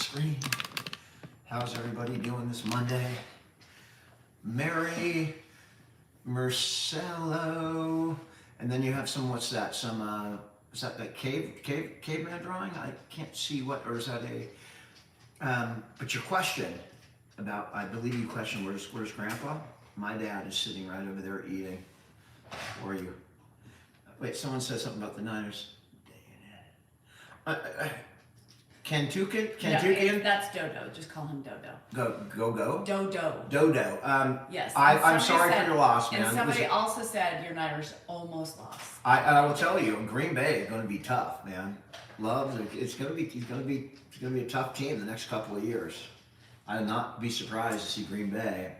screen. How's everybody doing this Monday? Mary, Marcelo, and then you have some, what's that? Some, is that that caveman drawing? I can't see what, or is that but your question about, I believe you questioned, where's Grandpa? My dad is sitting right over there eating. Or you? Wait, someone said something about the Niners. Kentucky? No, that's Dodo. Just call him Dodo. Go? Dodo. Dodo. Yes. I'm sorry for your loss, man. And somebody also said your Niners almost lost. I will tell you, Green Bay is going to be tough, man. It's going to be a tough team the next couple of years. I'd not be surprised to see Green Bay.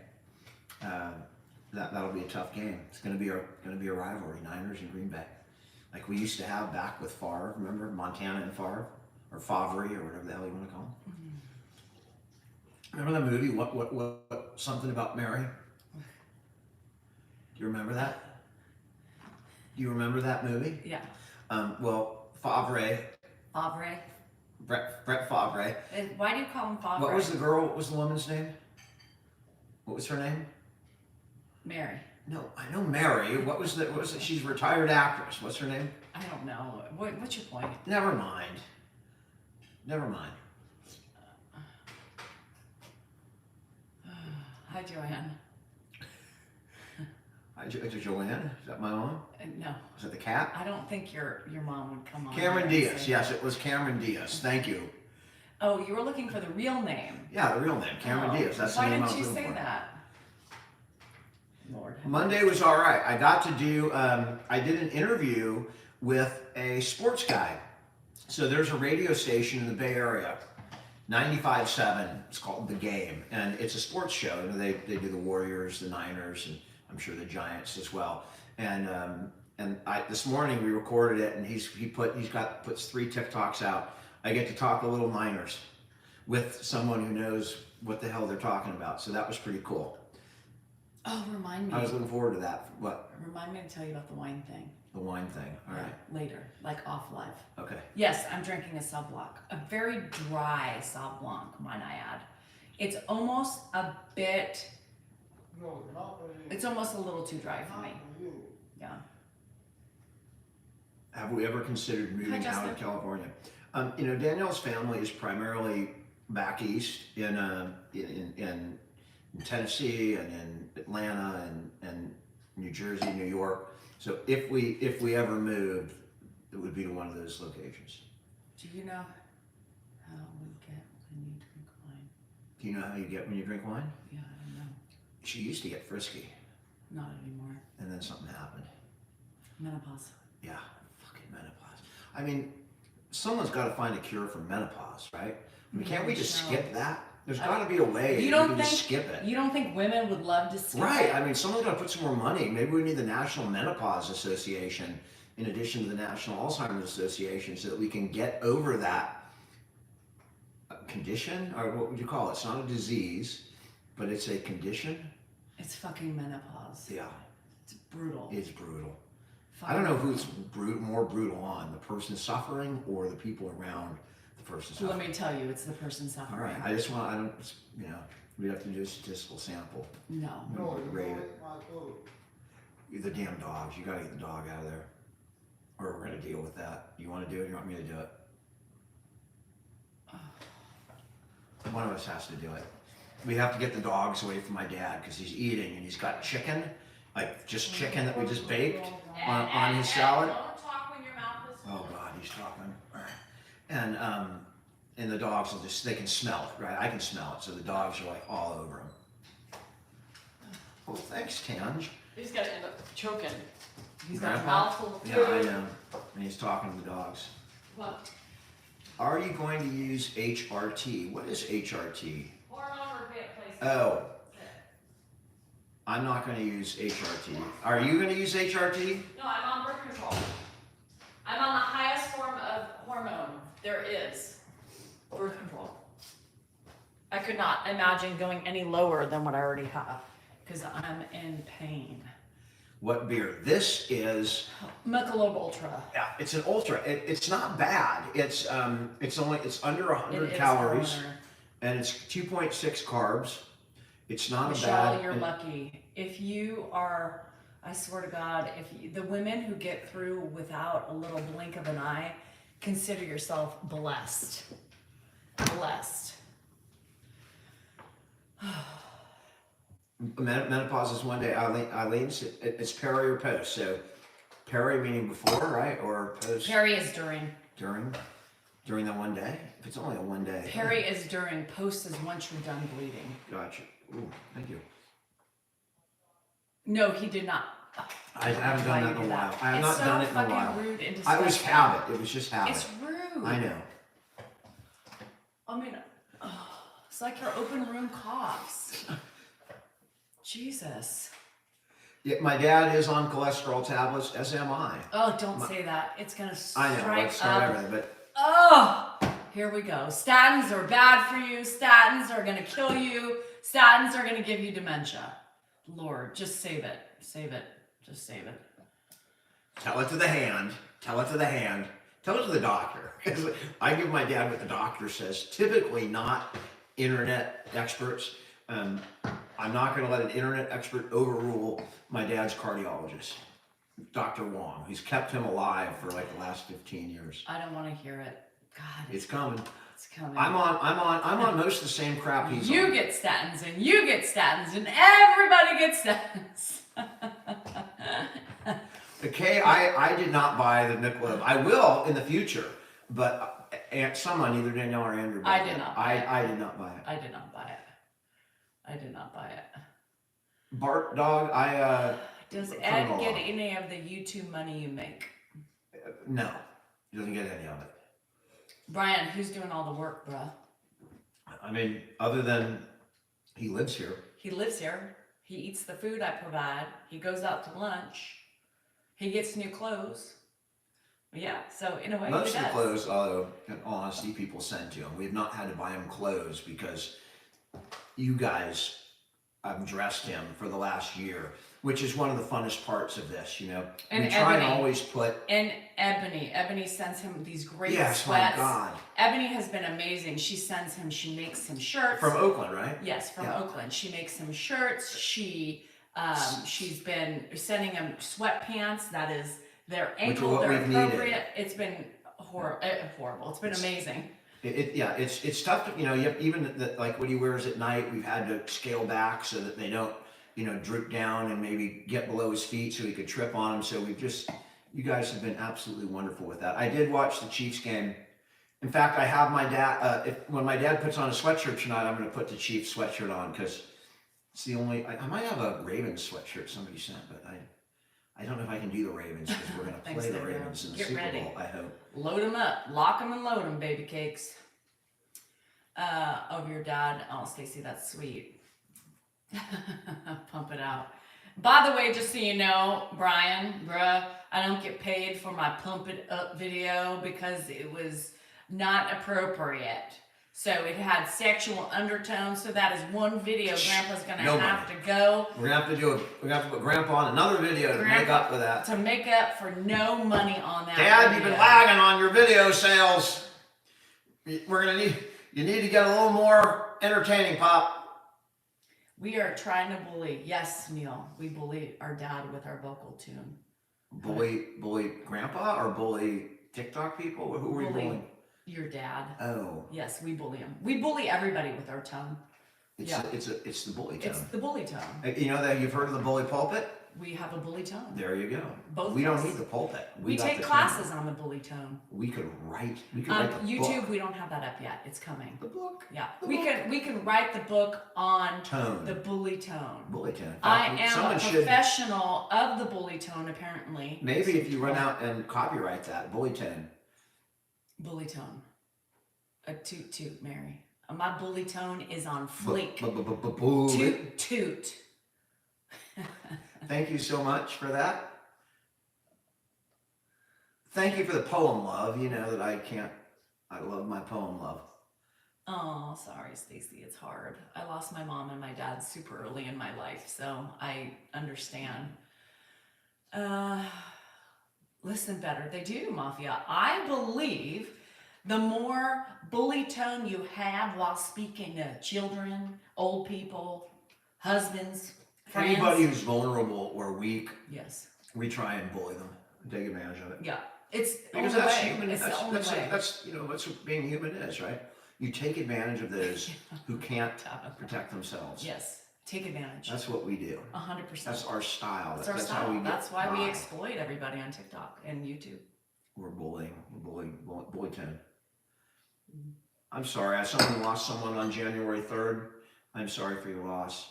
That'll be a tough game. It's going to be a rivalry, Niners and Green Bay, like we used to have back with Favre. Remember Montana and Favre, or Favre, or whatever the hell you want to call him. Mm-hmm. Remember that movie? What? Something about Mary. Do you remember that? Do you remember that movie? Yeah. Well, Favre. Favre. Brett Favre. And why do you call him Favre? What was the girl? What was the woman's name? What was her name? Mary. No, I know Mary. What was it? She's a retired actress. What's her name? I don't know. What's your point? Never mind. Hi, Joanne. Hi, Joanne. Is that my mom? No. Is that the cat? I don't think your mom would come on. Cameron Diaz. Yes, it was Cameron Diaz. Thank you. Oh, you were looking for the real name. Yeah, the real name, Cameron Diaz. That's the name I was looking for. Why didn't you say that? Lord. Monday was all right. I got to do, I did an interview with a sports guy. So there's a radio station in the Bay Area, 95.7. It's called The Game, and it's a sports show. You know, they do the Warriors, the Niners, and I'm sure the Giants as well. And this morning we recorded it, and he puts 3 TikToks out. I get to talk a little Niners with someone who knows what the hell they're talking about. So that was pretty cool. Oh, remind me. I was looking forward to that. What? Remind me to tell you about the wine thing. The wine thing. All right. Later, like off live. Okay. Yes, I'm drinking a Sauv Blanc. A very dry Sauv Blanc, might I add. It's almost a bit... No, not for you. It's almost a little too dry for me. Not for you. Yeah. Have we ever considered moving out of California? You know, Danielle's family is primarily back east in Tennessee and in Atlanta and New Jersey, New York. So if we ever moved, it would be to one of those locations. Do you know how we get when you drink wine? Do you know how you get when you drink wine? Yeah, I don't know. She used to get frisky. Not anymore. And then something happened. Menopause. Yeah, fucking menopause. I mean, someone's got to find a cure for menopause, right? I mean, can't we just skip that? There's got to be a way you can just skip it. You don't think women would love to skip it? Right. I mean, someone's got to put some more money. Maybe we need the National Menopause Association in addition to the National Alzheimer's Association so that we can get over that condition, or what would you call it? It's not a disease, but it's a condition. It's fucking menopause. Yeah. It's brutal. It's brutal. I don't know who's more brutal on, the person suffering or the people around the person suffering. Let me tell you, it's the person suffering. All right. We'd have to do a statistical sample. No. No, you Rate don't it. eat my food. The damn dogs. You gotta get the dog out of there. Or we're gonna deal with that. You wanna do it or you want me to do it? One of us has to do it. We have to get the dogs away from my dad because he's eating and he's got chicken, like just chicken that we just baked on his salad. Don't talk when your mouth is full. Oh God, he's talking. And the dogs will they can smell it, right? I can smell it, so the dogs are like all over him. Well, thanks, Tange. He's got to end up choking. He's got a Grandpa? mouthful of food. Yeah, I know. And he's talking to the dogs. What? Are you going to use HRT? What is HRT? Hormone replacement. Oh, I'm not going to use HRT. Are you going to use HRT? No, I'm on birth control. I'm on the highest form of hormone there is. Birth control. I could not imagine going any lower than what I already have because I'm in pain. What beer? This is Michelob Ultra. yeah. It's an ultra. It's not bad. It's under 100 It is calories. under. and it's 2.6 carbs. It's not a Michelle, bad. you're lucky. If you are, I swear to God, the women who get through without a little blink of an eye, consider yourself blessed. Blessed. Menopause is one day. Eileen's, it's peri or post. So peri meaning before, right? Or post? Peri is during. During the one day? If it's only a one day. Peri is during. Post is once you're done bleeding. Gotcha. Ooh, thank you. No, he did not. I haven't done that in a while. I have not done it in a while. It's so fucking rude and I was disgusting. habit. It was just habit. It's rude. I know. I mean, it's like your open room coughs. Jesus. Yeah, my dad is on cholesterol tablets, as am I. Oh, don't say that. It's gonna I know. strike Let's start up. everything, but Oh, here we go. Statins are bad for you. Statins are gonna kill you. Statins are gonna give you dementia. Lord, just save it. Save it. Just save it. tell it to the hand. Tell it to the hand. Tell it to the doctor. I give my dad what the doctor says. Typically not internet experts. I'm not going to let an internet expert overrule my dad's cardiologist, Dr. Wong. He's kept him alive for like the last 15 years. I don't want to hear it. God, It's coming. it's coming. I'm on most of the same crap he's You on. get statins and you get statins and everybody gets statins. Okay, I did not buy the Michelob. I will in the future, but someone, either Danielle or Andrew. I did not buy it. I did not buy it. I did not buy it. I did not buy it. Bart dog, Does From Ed the get law. any of the YouTube money you make? no, he doesn't get any of it. Brian, who's doing all the work, bruh? I mean, other than he lives here. He lives here. He eats the food I provide. He goes out to lunch. He gets new clothes. Yeah, so in a way, Most he of the does. clothes, although in all honesty, people send to him. We have not had to buy him clothes because you guys dressed him for the last year, which is one of the funnest parts of this, you know. And we try and Ebony. always put. And Ebony sends him these great Yes, sweats. my God. Ebony has been amazing. She makes him shirts. From Oakland, right? Yes, from Yeah. Oakland. She makes him shirts. She's been sending him sweatpants. That is, they're Which are ankle, what they're we've needed. appropriate. It's been horrible. It's been amazing. It's tough to, you know, even like what he wears at night, we've had to scale back so that they don't, you know, droop down and maybe get below his feet so he could trip on them. So you guys have been absolutely wonderful with that. I did watch the Chiefs game. In fact, I have my dad, when my dad puts on a sweatshirt tonight, I'm going to put the Chiefs sweatshirt on because it's the only, I might have a Ravens sweatshirt somebody sent, but I don't know if I can do the Ravens because we're going to Thanks, play the Danielle. Ravens in the Get Super ready. Bowl, I hope. Load them up. Lock them and load them, baby cakes. Of your dad. Oh, Stacy, that's sweet. Pump it out. By the way, just so you know, Brian, bruh, I don't get paid for my pump it up video because it was not appropriate. So it had sexual undertones. So that is one video Grandpa's gonna No have money. to go We're gonna have to put Grandpa on another video to make Grandpa- up for that. to make up for no money on that. Dad, you've been video. lagging on your video sales. You need to get a little more entertaining, Pop. We are trying to bully. Yes, Neil. We bully our dad with our vocal tune. Bully Grandpa or bully TikTok people? Who are we Bully. bullying? Your dad. Oh, Yes, we bully him. We bully everybody with our tongue. it's Yeah. it's the bully It's tone. the bully tone. You know that you've heard of the bully pulpit? We have a bully tone. There you go. Both we of don't us. need the pulpit. We got take the classes tone. on the bully tone. We could write. We could On write the YouTube, book. we don't have that up yet. It's coming. The book. Yeah, The we book. can write the book on Tone. the bully tone. Bully tone. In I fact, am someone a should. professional of the bully tone, apparently. Maybe if you run out and copyright that, bully tone. Bully tone. A toot toot, Mary. My bully tone is on fleek. Bully. Toot toot. Thank you so much for that. Thank you for the poem love. You know that I love my poem love. Oh, sorry, Stacy. It's hard. I lost my mom and my dad super early in my life, so I understand. Listen better. They do, Mafia. I believe The more bully tone you have while speaking to children, old people, husbands, friends. Anybody who's vulnerable or weak, Yes. we try and bully them and take advantage of it. Yeah. It's the Because only that's way. human. It's the only way. That's what being human is, right? You take advantage of those who can't protect themselves. Yes. Take advantage. That's what we do. 100%. That's our style. That's our That's style. how we get That's why we by. exploit everybody on TikTok and YouTube. We're bullying. Bully tone. I'm sorry. Someone lost someone on January 3rd. I'm sorry for your loss.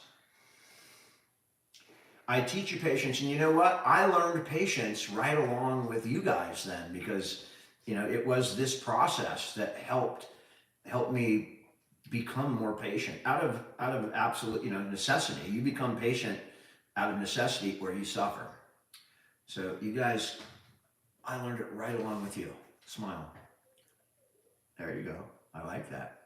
I teach you patience, and you know what? I learned patience right along with you guys then, because it was this process that helped me become more patient out of absolute necessity. You become patient out of necessity where you suffer. So you guys, I learned it right along with you. Smile. There you go. I like that.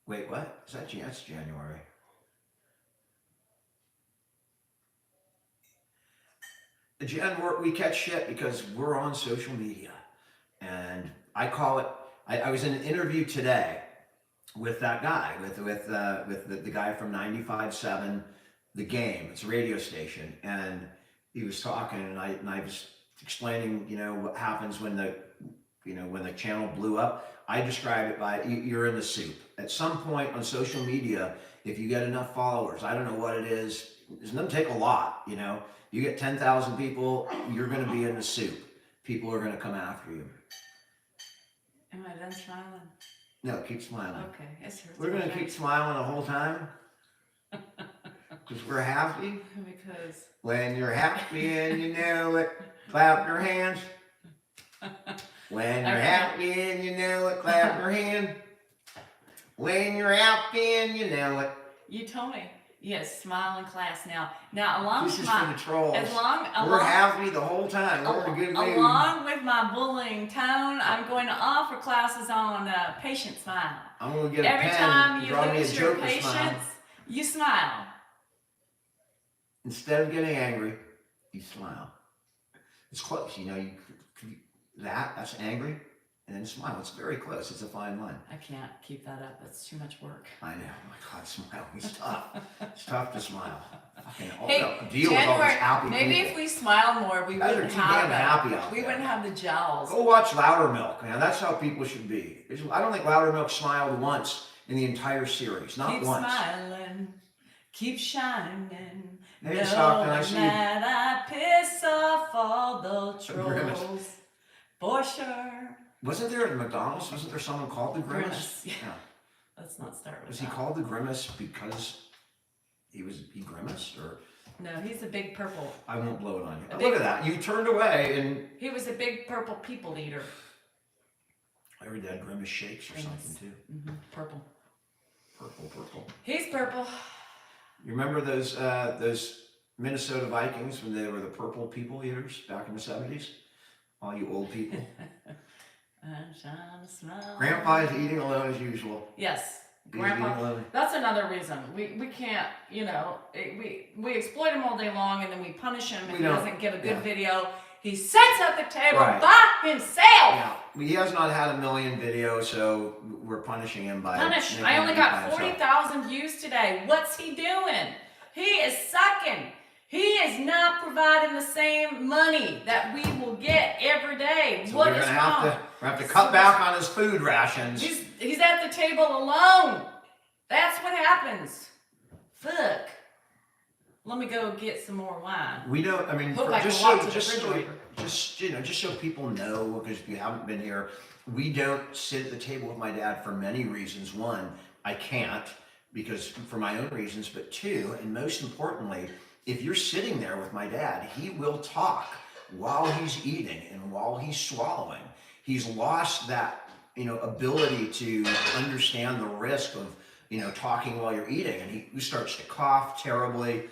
Wait, what? Is that that's January? Jen, we catch shit because we're on social media, and I call it. I was in an interview today with that guy, with the guy from 95.7, The Game. It's a radio station, and he was talking, and I was explaining, what happens when the channel blew up. I describe it by you're in the soup. At some point on social media, if you get enough followers, I don't know what it is. It doesn't take a lot, You get 10,000 people, you're going to be in the soup. People are going to come after you. Am I done smiling? No, keep smiling. Okay. Yes, We're going to keep smiling the whole time because we're happy. Because When you're happy and you know it, clap your hands. When you're happy and you know it, clap your hand. When you're happy and you know it. you told me. Yes, smile in class now. Now, along This with is my, for the trolls. along, We're happy the whole time. We're in a good mood. along with my bullying tone, I'm going to offer classes on patient smile. I'm going to get a Every pen time and you draw me a lose your Joker smile. patience, you smile. Instead of getting angry, you smile. It's close, that's angry, and then smile. It's very close. It's a fine line. I can't keep that up. That's too much work. I know. Oh my God, smiling is tough. It's tough to smile. Hey, Deal with all these January, happy maybe people. if we smile more, we Guys are wouldn't too have damn happy out we there. wouldn't have the jowls. Go watch Loudermilk, man. That's how people should be. I don't think Loudermilk smiled once in the entire series. Not Keep once. smiling, keep shining. Hey, Stockton, I knowing see you. that I piss off all the Grimace. trolls. For sure. Wasn't there at McDonald's? Wasn't there someone called the Grimace? Grimace, yeah. Yeah. Let's not start with Was that. he called the Grimace because he grimaced, or No, he's a big purple. I won't blow it on you. A Look big- at that. You turned away and He was a big purple people eater. I heard that Grimace shakes or Grimace. something too. Purple. Purple. He's purple. You remember those Minnesota Vikings when they were the purple people eaters back in the 70s? All you old people. I'm trying to smile. Grandpa's eating alone as usual. Yes. He's eating Grandpa. alone. That's another reason. We can't, we exploit him all day long and then we punish him if We he don't- doesn't give a good yeah. video. He sits at the table Right. by himself. Yeah, he has not had 1 million videos, so we're punishing him by Punish. making I him only eat by got himself. 40,000 views today. What's he doing? He is sucking. He is not providing the same money that we will get every day. So What we're is gonna wrong? have to cut back on his food rations. He's at the table alone. That's what happens. Fuck. Let me go get some more wine. We don't. I mean, Hope I just can walk so to the refrigerator. just so people know, because if you haven't been here, we don't sit at the table with my dad for many reasons. One, I can't because for my own reasons, but two, and most importantly, if you're sitting there with my dad, he will talk while he's eating and while he's swallowing. He's lost that, ability to understand the risk of, talking while you're eating, and he starts to cough terribly.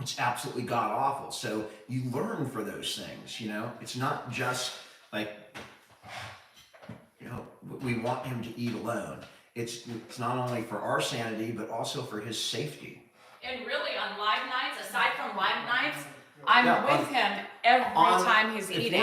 It's absolutely god awful. So you learn for those things, It's not just like, we want him to eat alone. It's not only for our sanity, but also for his safety. And really, on live nights, aside from live nights, I'm Yeah, with him every time he's eating.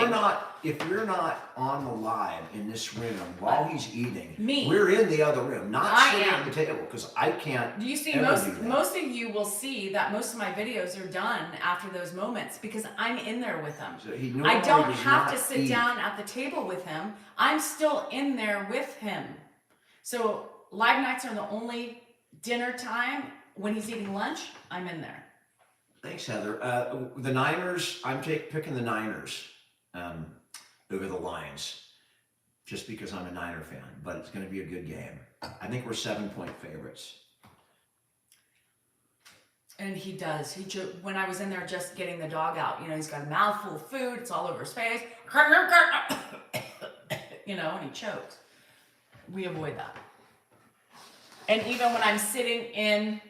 If we're not on the live in this room while he's eating, Me. we're in the other room, not I sitting am. at the table, because I can't. Do you see ever most do that. most of you will see that most of my videos are done after those moments because I'm in there with him. So he I normally don't does have not to sit eat. down at the table with him. I'm still in there with him. So live nights are the only dinner time. When he's eating lunch, I'm in there. Thanks, Heather. The Niners, I'm picking the Niners over the Lions, just because I'm a Niner fan, but it's going to be a good game. I think we're 7-point favorites. And he does. When I was in there just getting the dog out, he's got a mouthful of food. It's all over his face. And he chokes. We avoid that. And even when I'm sitting in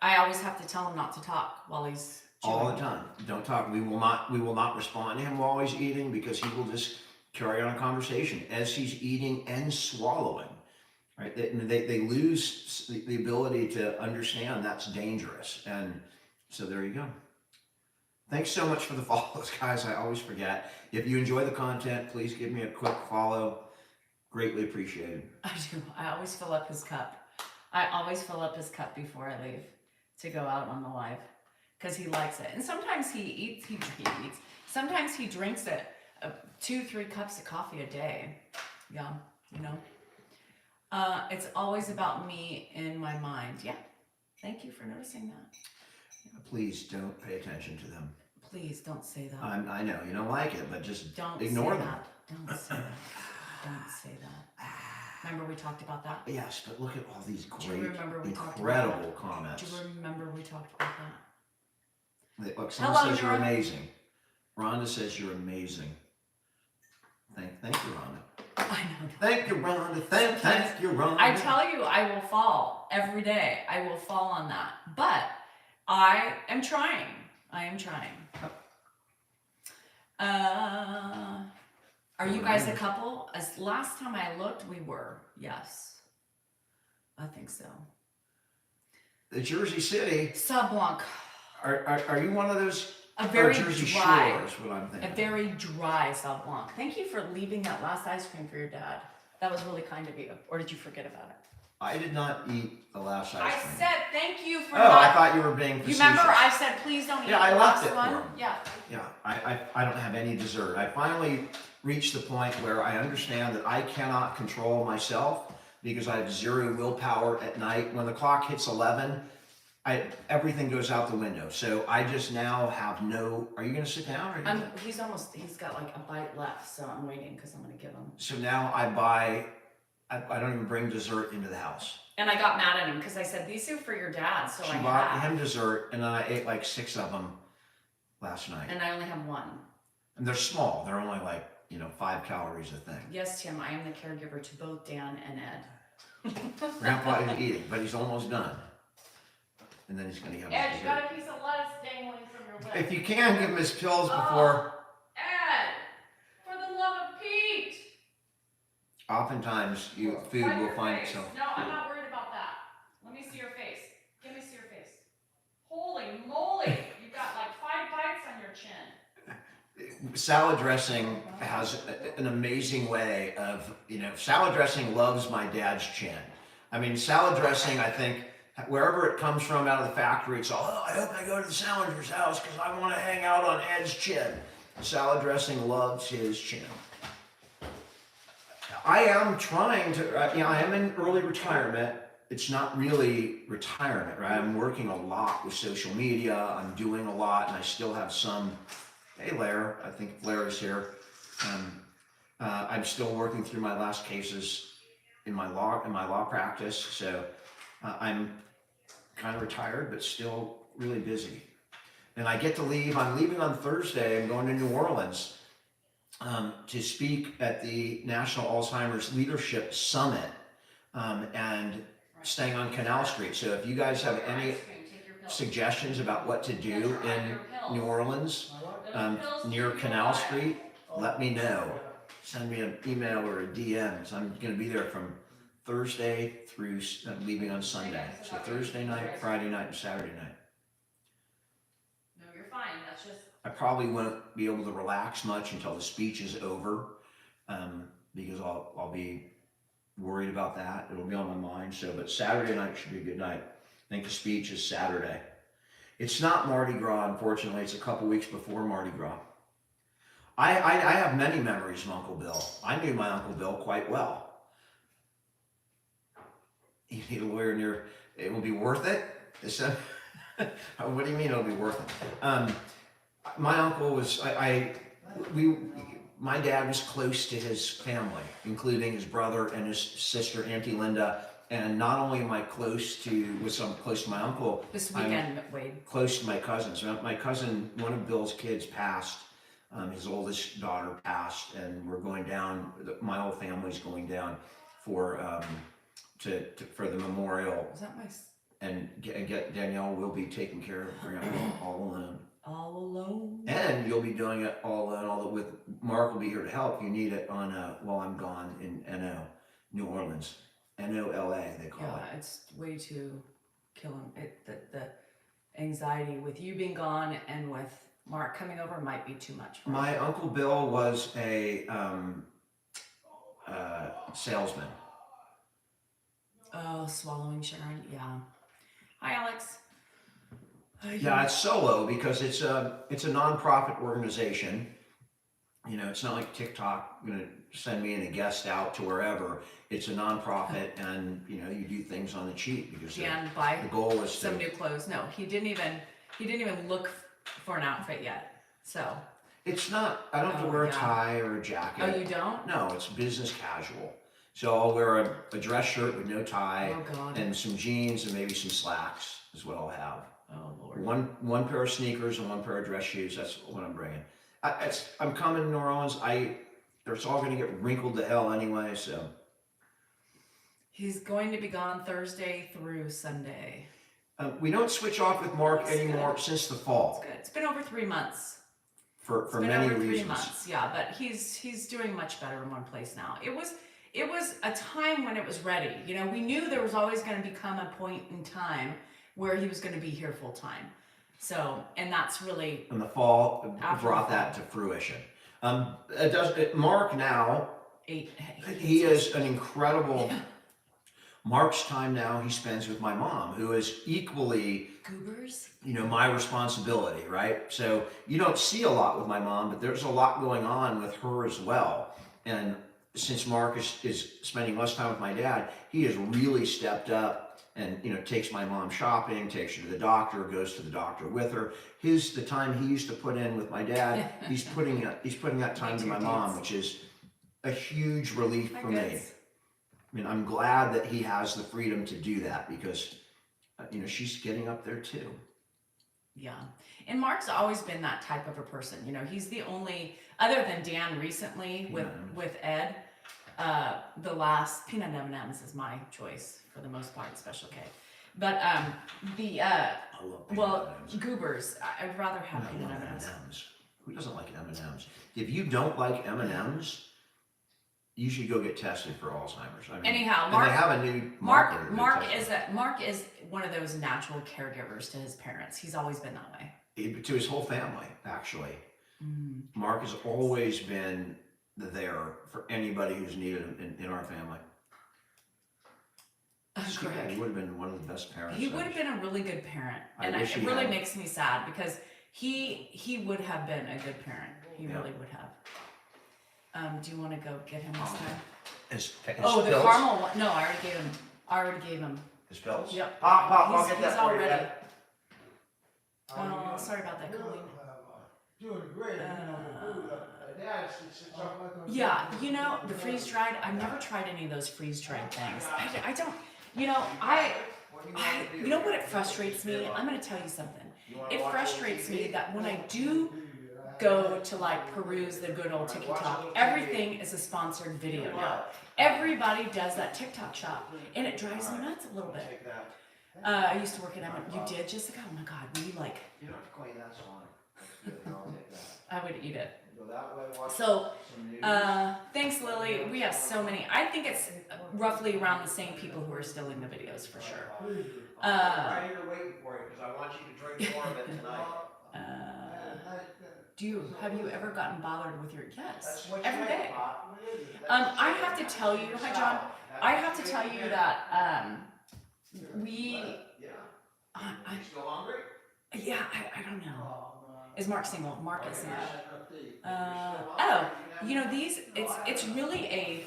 I always have to tell him not to talk while he's chewing. All the time. Don't talk. We will not respond to him while he's eating, because he will just carry on a conversation as he's eating and swallowing. Right? They lose the ability to understand that's dangerous. And so there you go. Thanks so much for the follows, guys. I always forget. If you enjoy the content, please give me a quick follow. Greatly appreciated. I do. I always fill up his cup. I always fill up his cup before I leave to go out on the live, because he likes it. And sometimes he eats. Sometimes he drinks it 2-3 cups of coffee a day. Yeah, it's always about me in my mind. Yeah. Thank you for noticing that. Please don't pay attention to them. Please don't say that. I know you don't like it, but just Don't ignore say them. that. Don't say that. Don't say that. Remember we talked about that? Yes, but look at all these Do you great, remember we talked about incredible that? comments. Do you remember we talked about that? Look, someone Hello, says you're Nora. amazing. Rhonda says you're amazing. Thank you, Rhonda. I know. Thank you, Rhonda. Thank you, Rhonda. I tell you, I will fall every day. I will fall on that. But I am trying. I am trying. Are you guys a couple? As last time I looked, we were. Yes. I think so. The Jersey City. Sablonk. Are you one of those? A very Jersey dry. Shore is what I'm thinking. A very dry Sablonk. Thank you for leaving that last ice cream for your dad. That was really kind of you. Or did you forget about it? I did not eat the last ice I cream. said thank you for Oh, not. I thought you were being facetious. You remember I said please don't eat Yeah, I the left last it one? for him. Yeah. Yeah, I don't have any dessert. I finally reached the point where I understand that I cannot control myself because I have zero willpower at night. When the clock hits 11, everything goes out the window. So I just now have no. Are you going to sit down? Or He's got like a bite left, so I'm waiting because I'm going to give him. So now I buy. I don't even bring dessert into the house. And I got mad at him because I said, these are for your dad, so She I bought have. him dessert, and then I ate like 6 of them last night. And I only have one. And they're small. They're only like 5 calories a thing. Yes, Tim, I am the caregiver to both Dan and Ed. Grandpa is eating, but he's almost done. And then he's going to have Ed, his you dessert. got a piece of lettuce dangling from your lip. If you can, give him his pills before. Ed, for the love of Pete. Oftentimes, food Wipe will your find face. itself. No, I'm not worried about that. Let me see your face. Give me see your face. Holy moly, you've got like 5 bites on your chin. Salad dressing has an amazing way of, salad dressing loves my dad's chin. I mean, salad dressing, I think, wherever it comes from out of the factory, it's all, I hope I go to the Salinger's house because I want to hang out on Ed's chin. Salad dressing loves his chin. I am trying to, I am in early retirement. It's not really retirement, right? I'm working a lot with social media. I'm doing a lot, and I still have some. Hey, Lair, I think Lair is here. I'm still working through my last cases in my law practice, so I'm kind of retired, but still really busy. And I get to leave. I'm leaving on Thursday. I'm going to New Orleans to speak at the National Alzheimer's Leadership Summit and staying on Canal Street. So if you guys have any suggestions about what to do in New Orleans near Canal Street, let me know. Send me an email or a DM. So I'm going to be there from Thursday through leaving on Sunday. So Thursday night, Friday night, and Saturday night. fine. That's just. I probably won't be able to relax much until the speech is over, because I'll be worried about that. It'll be on my mind. So, but Saturday night should be a good night. I think the speech is Saturday. It's not Mardi Gras, unfortunately. It's a couple weeks before Mardi Gras. I have many memories of Uncle Bill. I knew my Uncle Bill quite well. You need a lawyer near. It will be worth it. What do you mean it'll be worth it? My uncle was. My dad was close to his family, including his brother and his sister, Auntie Linda. And not only am I close to my uncle, This weekend, Wade. close to my cousins. My cousin, one of Bill's kids passed. His oldest daughter passed, and we're going down. My whole family's going down for for the memorial. Is that my And get Danielle will be taking care of Grandma all alone. all alone? And you'll be doing it all alone. Although with Mark will be here to help. You need it on while I'm gone in New Orleans. NOLA they call Yeah, it's way too killing. The anxiety with you being gone and with Mark coming over might be too much it. for My me. Uncle Bill was a salesman. Oh, swallowing Sharon. Yeah. Hi, Alex. Yeah, it's solo because it's a nonprofit organization. You know, it's not like TikTok gonna send me and a guest out to wherever. It's a nonprofit, and you know, you do things on the cheap because Dan, the buy goal is some to. new clothes. No, he didn't even look for an outfit yet. So. It's not. I don't have to Oh, wear a yeah. tie or a jacket. Oh, you don't? No, it's business casual. So I'll wear a dress shirt with no tie Oh God. and some jeans and maybe some slacks is what I'll have. Oh Lord. One pair of sneakers and one pair of dress shoes. That's what I'm bringing. I'm coming to New Orleans. It's all going to get wrinkled to hell anyway. So He's going to be gone Thursday through Sunday. we don't switch off with Mark That's anymore good. since the fall It's good. It's been over 3 months. for It's been many over 3 reasons. months. Yeah, but he's doing much better in one place now. It was a time when it was ready. You know, we knew there was always going to become a point in time where he was going to be here full time. So, and that's really And the fall After brought the fall. that to fruition. Mark now. he He is an incredible. Mark's time now he spends with my mom, who is equally, goobers. my responsibility, right? So you don't see a lot with my mom, but there's a lot going on with her as well. And since Mark is spending less time with my dad, he has really stepped up and, takes my mom shopping, takes her to the doctor, goes to the doctor with her. The time he used to put in with my dad, he's putting that time to my mom, which is a huge relief for me. I mean, I'm glad that he has the freedom to do that because, she's getting up there too. Yeah. And Mark's always been that type of a person. You know, he's the only, other than Dan recently with Ed, the last peanut M&Ms is my choice for the most part, Special K. But I love peanut M&Ms. goobers, I'd rather have peanut I love M&Ms. M&Ms. Who doesn't like M&Ms? If you don't like M&Ms, you should go get tested for Alzheimer's. I mean, Anyhow, and Mark- they have a new Mark market Mark is one of those natural caregivers to his parents. He's always been that way. to his whole family, actually. Mm. Mark has always been there for anybody who's needed him in our family. So, yeah, he would have been one of the best parents. He would have been a really good parent, I and wish it he really had. makes me sad because he would have been a good parent. He Yeah. really would have. Do you want to go get him this time? His Oh, the pills? caramel one. No, I already gave him. His pills? Yep. Pop, I'll He's- get he's that all for you. ready. Oh, Oh, sorry about that, Colleen. Doing great, the food, Dad, it's something like Yeah, the freeze dried. I've never tried any of those freeze dried things. I don't. You know what? It frustrates me. I'm going to tell you something. It frustrates me that when I do go to peruse the good old TikTok, everything is a sponsored video now. Everybody does that TikTok shop, and it drives me nuts a little bit. I used to work at M&M. You did, Jessica? Oh my God, were you like? You don't have to clean that song. That's good. I'll take that. I would eat it. Go that way, watch So, some news. thanks, Lily. We have so many. I think it's roughly around the same people who are still in the videos for sure. I'm right here waiting for you because I want you to drink more of it tonight. Have you ever gotten bothered with your, yes, That's what every you day. make, Pop. What is it? I have to tell you, hi John, I have to tell you that, we, Yeah. I, You still hungry? yeah, I don't know. Oh, no. Is Mark single? Mark is single. Oh, You know, it's really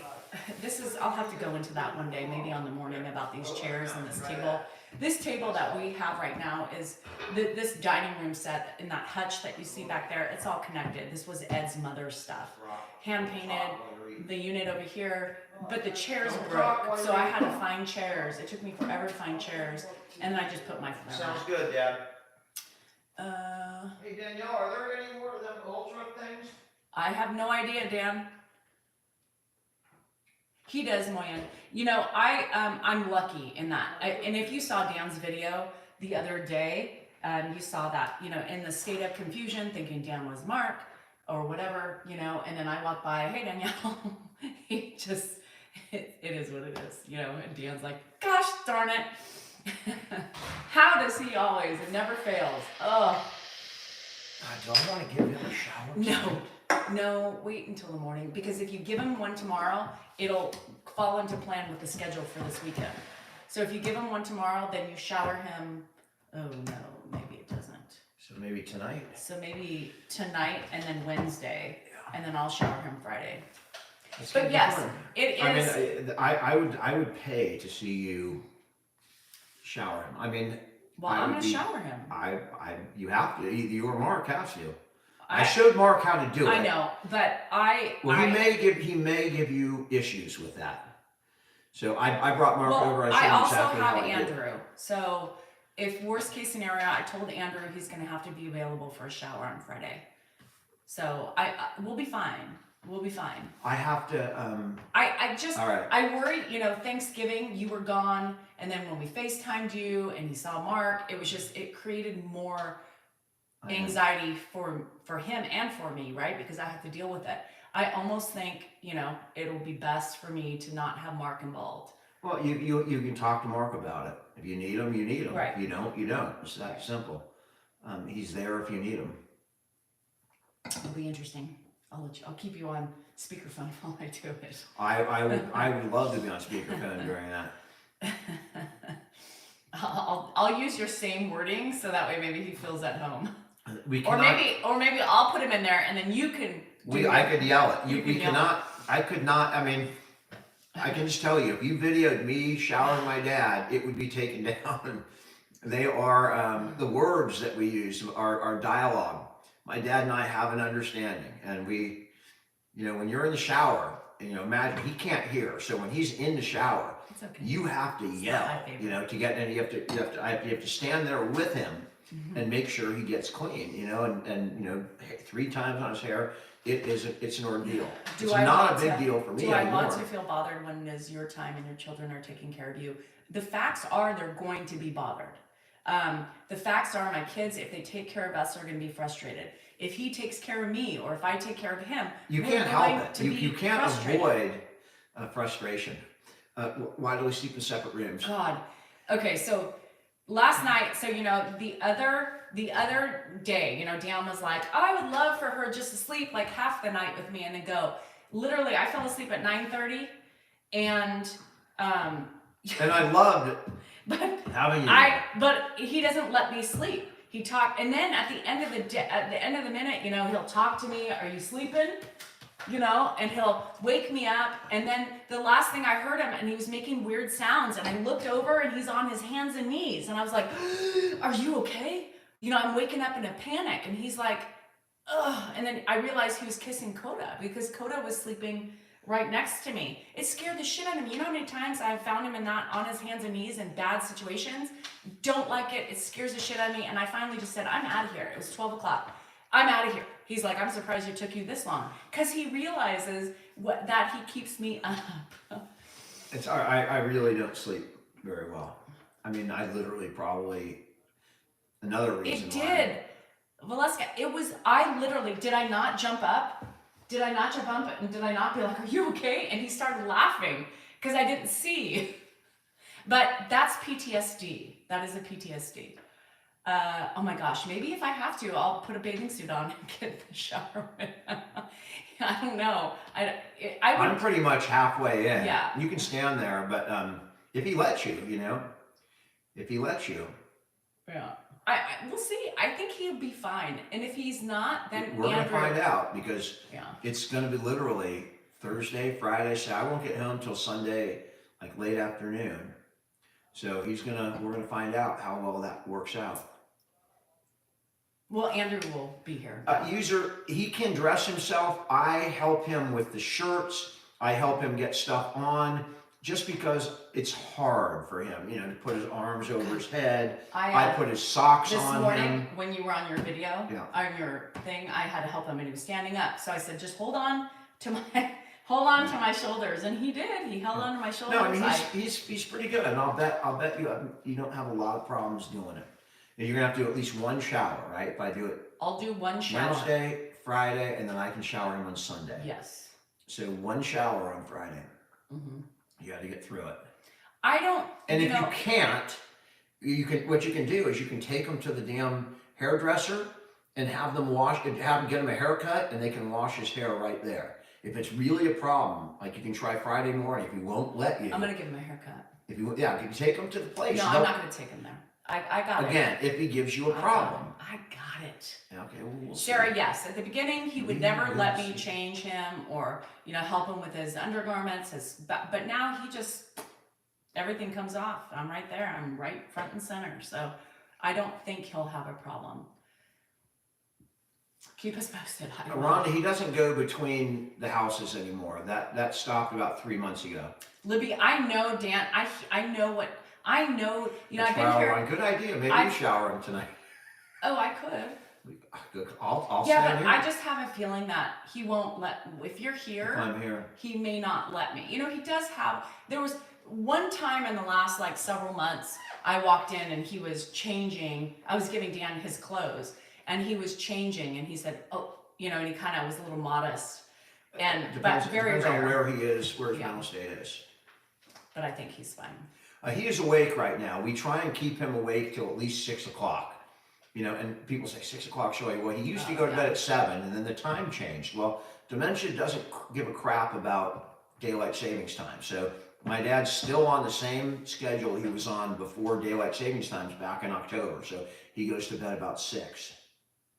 I'll have to go into that one day, maybe on the morning, about these chairs and this table. This table that we have right now is this dining room set in that hutch that you see back there. It's all connected. This was Ed's mother's stuff. Hand painted, the unit over here, but the chairs broke, so I had to find chairs. It took me forever to find chairs, and then I just put my Sounds good, Dad. Hey Danielle, are there any more of them ultra things? I have no idea, Dan. He does, Moyen. You know, I'm lucky in that. And if you saw Dan's video the other day, you saw that, you know, in the state of confusion, thinking Dan was Mark or whatever, you know, and then I walk by, hey Danielle, it is what it is, you know, and Dan's like, gosh darn it. How does he always? It never fails. Oh. Do I want to give him a shower? No, wait until the morning, because if you give him one tomorrow, it'll fall into plan with the schedule for this weekend. So if you give him one tomorrow, then you shower him, oh no, maybe it doesn't. So maybe tonight? So maybe tonight and then Wednesday, and then I'll shower him Friday. It's But gonna be yes, fun. it I is. mean, I would pay to see you shower him. I mean, Well, I'm gonna shower him. you have to. You or Mark has to. I showed Mark how to do it. I know, but he may give you issues with that. So I brought Mark over. I showed I him also exactly have how to do it. Andrew. So if worst case scenario, I told Andrew he's gonna have to be available for a shower on Friday. So we'll be fine. We'll be fine. I have to. All right. I worry, you know, Thanksgiving, you were gone, and then when we FaceTimed you and you saw Mark, it created more anxiety for him and for me, right? Because I have to deal with it. I almost think, you know, it'll be best for me to not have Mark involved. Well, you can talk to Mark about it. If you need him, you need him. Right. If you don't, you don't. It's that simple. He's there if you need him. It'll be interesting. I'll keep you on speakerphone while I do it. I would love to be on speakerphone during that. I'll use your same wording so that way maybe he feels at home. We Or cannot, maybe I'll put him in there and then you can. I could yell it. You We can yell cannot. I could not. I mean, I can just tell you, if you videoed me showering my dad, it would be taken down. They are the words that we use are dialogue. My dad and I have an understanding, and we, you know, when you're in the shower, you know, imagine he can't hear, so when he's in the shower, It's okay. you have to It's not yell, my favorite. you know, to get, and you have to stand there with him and make sure he gets clean, you know, and you know, 3 times on his hair, it's an ordeal. It's not a big deal for me Do I anymore. want to feel bothered when it is your time and your children are taking care of you? The facts are they're going to be bothered. The facts are my kids, if they take care of us, are going to be frustrated. If he takes care of me or if I take care of him, You we're can't going help it. to You be can't frustrated. avoid frustration. Why do we sleep in separate rooms? God. Okay, so last night, so you know, the other day, you know, Dan was like, oh, I would love for her just to sleep like half the night with me and then go. Literally, I fell asleep at 9:30 and And I loved but having you. but he doesn't let me sleep. He talked, and then at the end of the day, at the end of the minute, you know, he'll talk to me. Are you sleeping? You know, and he'll wake me up. And then the last thing I heard him, and he was making weird sounds. And I looked over, and he's on his hands and knees. And I was like, "Are you okay?" You know, I'm waking up in a panic, and he's like, "Ugh." And then I realized he was kissing Coda because Coda was sleeping right next to me. It scared the shit out of me. You know how many times I've found him in that on his hands and knees in bad situations? Don't like it. It scares the shit out of me. And I finally just said, I'm out of here. It was 12 o'clock. I'm out of here. He's like, I'm surprised it took you this long. Because he realizes that he keeps me up. I really don't sleep very well. I mean, I literally probably, another reason It did. Valeska, did I not jump up? Did I not jump up and did I not be like, are you okay? And he started laughing because I didn't see. But that's PTSD. That is a PTSD. Oh my gosh, maybe if I have to, I'll put a bathing suit on and get in the shower with him. I don't know. I would. I'm pretty much halfway in. Yeah. You can stand there, but if he lets you, if he lets you, Yeah. We'll see. I think he'll be fine. And if he's not, then we're gonna Andrew. find out because Yeah. it's gonna be literally Thursday, Friday. So I won't get home till Sunday, like late afternoon. So we're gonna find out how well that works out. Well, Andrew will be here. He can dress himself. I help him with the shirts. I help him get stuff on just because it's hard for him, to put his arms over his head. I put his socks This on morning, him. when you were on your video, Yeah. on your thing, I had to help him and he was standing up. So I said, just hold on to my shoulders. And he did. He held on to my shoulders. No, I mean, he's pretty good. And I'll bet you don't have a lot of problems doing it. You're gonna have to do at least one shower, right? If I do it I'll do one shower. Wednesday, Friday, and then I can shower him on Sunday. Yes. So one shower on Friday. Mm-hmm. You got to get through it. I don't. And if you can't, what you can do is you can take them to the damn hairdresser and have them get him a haircut, and they can wash his hair right there. If it's really a problem, like you can try Friday morning. If he won't let you, I'm gonna give him a haircut. if you take him to the place. No, I'm not gonna take him there. I got it. Again, if he gives you a problem. I got it. Okay, well, we'll Sarah, see. yes. At the beginning, he would never let me change him or, help him with his undergarments. But now everything comes off. I'm right there. I'm right front and center. So I don't think he'll have a problem. Keep us posted. Rhonda, he doesn't go between the houses anymore. That stopped about 3 months ago. Libby, I know, Dan. I know. I've been here. Good idea. Maybe you shower him tonight. Oh, I could. I'll Yeah, stand but here. I just have a feeling that he won't if you're here. If I'm here. He may not let me. He does there was one time in the last several months, I walked in and he was changing. I was giving Dan his clothes and he was changing and he said, oh, and he kind of was a little modest. But very depends rare. on where he is, where his Yeah. mental state is. But I think he's fine. He is awake right now. We try and keep him awake till at least 6 o'clock. And people say 6 o'clock, Joey. Well, he used to go to bed at 7, and then the time changed. Well, dementia doesn't give a crap about daylight savings time. So my dad's still on the same schedule he was on before daylight savings times back in October. So he goes to bed about 6.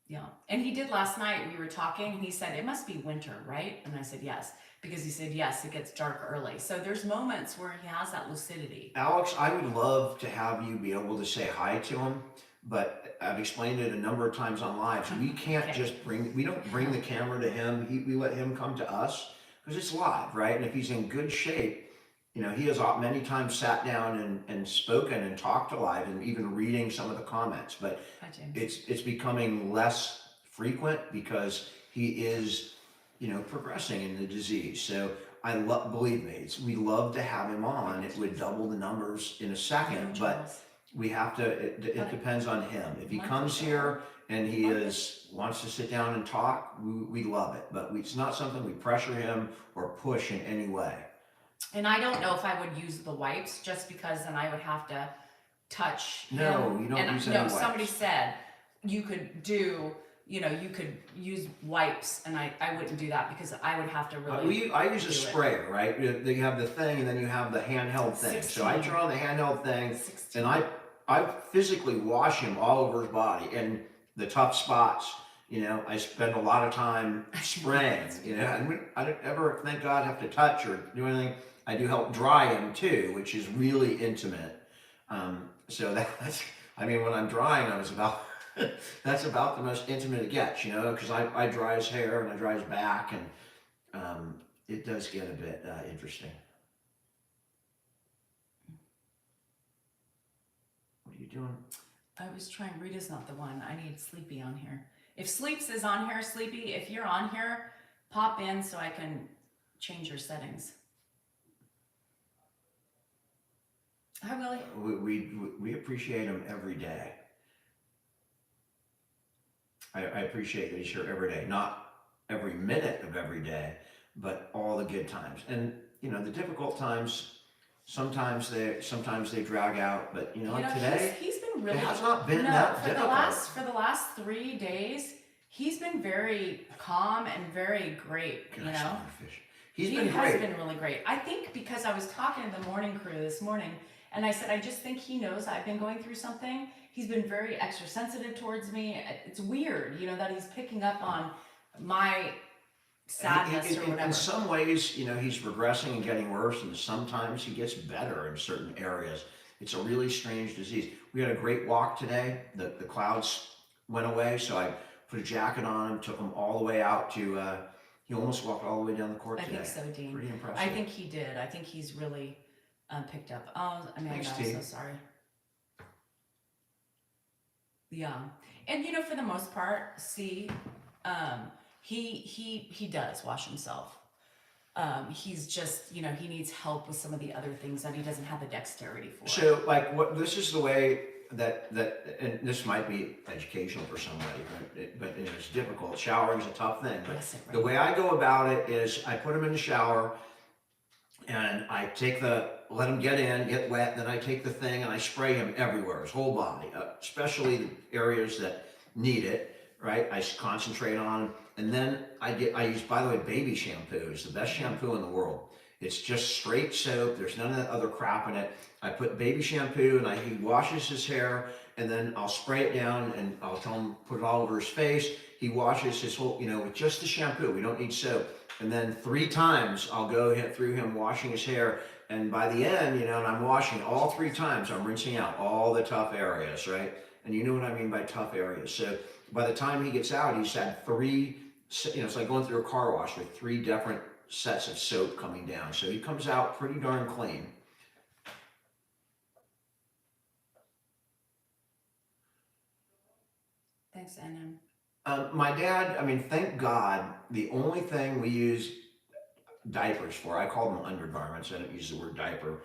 Yeah. And he did last night. We were talking and he said, it must be winter, right? And I said, yes. Because he said, yes, it gets dark early. So there's moments where he has that lucidity. Alex, I would love to have you be able to say hi to him, but I've explained it a number of times on live. So we can't we don't bring the camera to him. We let him come to us because it's live, right? And if he's in good shape, he has many times sat down and spoken and talked to live and even reading some of the comments, but it's becoming less frequent because he is progressing in the disease. So believe me, we love to have him on. It would double the numbers in a second, but we have to, it depends on him. If he comes here and he wants to sit down and talk, we love it, but it's not something we pressure him or push in any way. And I don't know if I would use the wipes just because then I would have to touch him. No, you don't use any wipes. Somebody said you could do, you could use wipes, and I wouldn't do that because I would have to really. I use a sprayer, right? You have the thing, and then you have the handheld thing. 16. So I turn on the handheld thing, 16. and I physically wash him all over his body, and the tough spots. I spend a lot of time spraying. And I don't ever, thank God, have to touch or do anything. I do help dry him too, which is really intimate. So that's, when I'm drying, that's about the most intimate it gets, because I dry his hair and I dry his back, and it does get a bit interesting. What are you doing? I was trying. Rita's not the one. I need Sleepy on here. If Sleeps is on here, Sleepy, if you're on here, pop in so I can change your settings. Hi, Willie. We appreciate him every day. I appreciate that he's here every day, not every minute of every day, but all the good times. And the difficult times, sometimes they drag out. But like today, he's been been really. It has not been no, that for difficult. for the last 3 days, he's been very calm and very great. Can you I know, smell your fish? He's he been has great. been really great. I think because I was talking to the morning crew this morning, and I said I just think he knows I've been going through something. He's been very extra sensitive towards me. It's weird, that he's picking up on my sadness or whatever. In some ways, he's regressing and getting worse, and sometimes he gets better in certain areas. It's a really strange disease. We had a great walk today. The clouds went away, so I put a jacket on him, him all the way out to, he almost walked all the way down the court I today. think so, Dean. Pretty impressive. I think he did. I think he's really picked up. Oh, Amanda, Thanks, I'm T. so sorry. Yeah, and for the most part, he does wash himself. He's just, he needs help with some of the other things that he doesn't have the dexterity for. So, like, this is the way that, and this might be educational for somebody, right? But it's difficult. Showering is a tough thing. But Yes, the way I go about it is I put him in the shower, and I let him get in, get wet, then I take the thing and I spray him everywhere, his whole body, especially the areas that need it, right? I concentrate on him, and then I use, by the way, baby shampoo. It's the best shampoo in the world. It's just straight soap. There's none of that other crap in it. I put baby shampoo, and he washes his hair, and then I'll spray it down, and I'll tell him put it all over his face. He washes his whole, with just the shampoo. We don't need soap. And then 3 times I'll go through him washing his hair. And by the end, and I'm washing all 3 times, I'm rinsing out all the tough areas, right? And you know what I mean by tough areas. So by the time he gets out, he's had 3, it's like going through a car wash with 3 different sets of soap coming down. So he comes out pretty darn clean. Thanks, Anna. My dad, thank God, the only thing we use diapers for, I call them undergarments. I don't use the word diaper,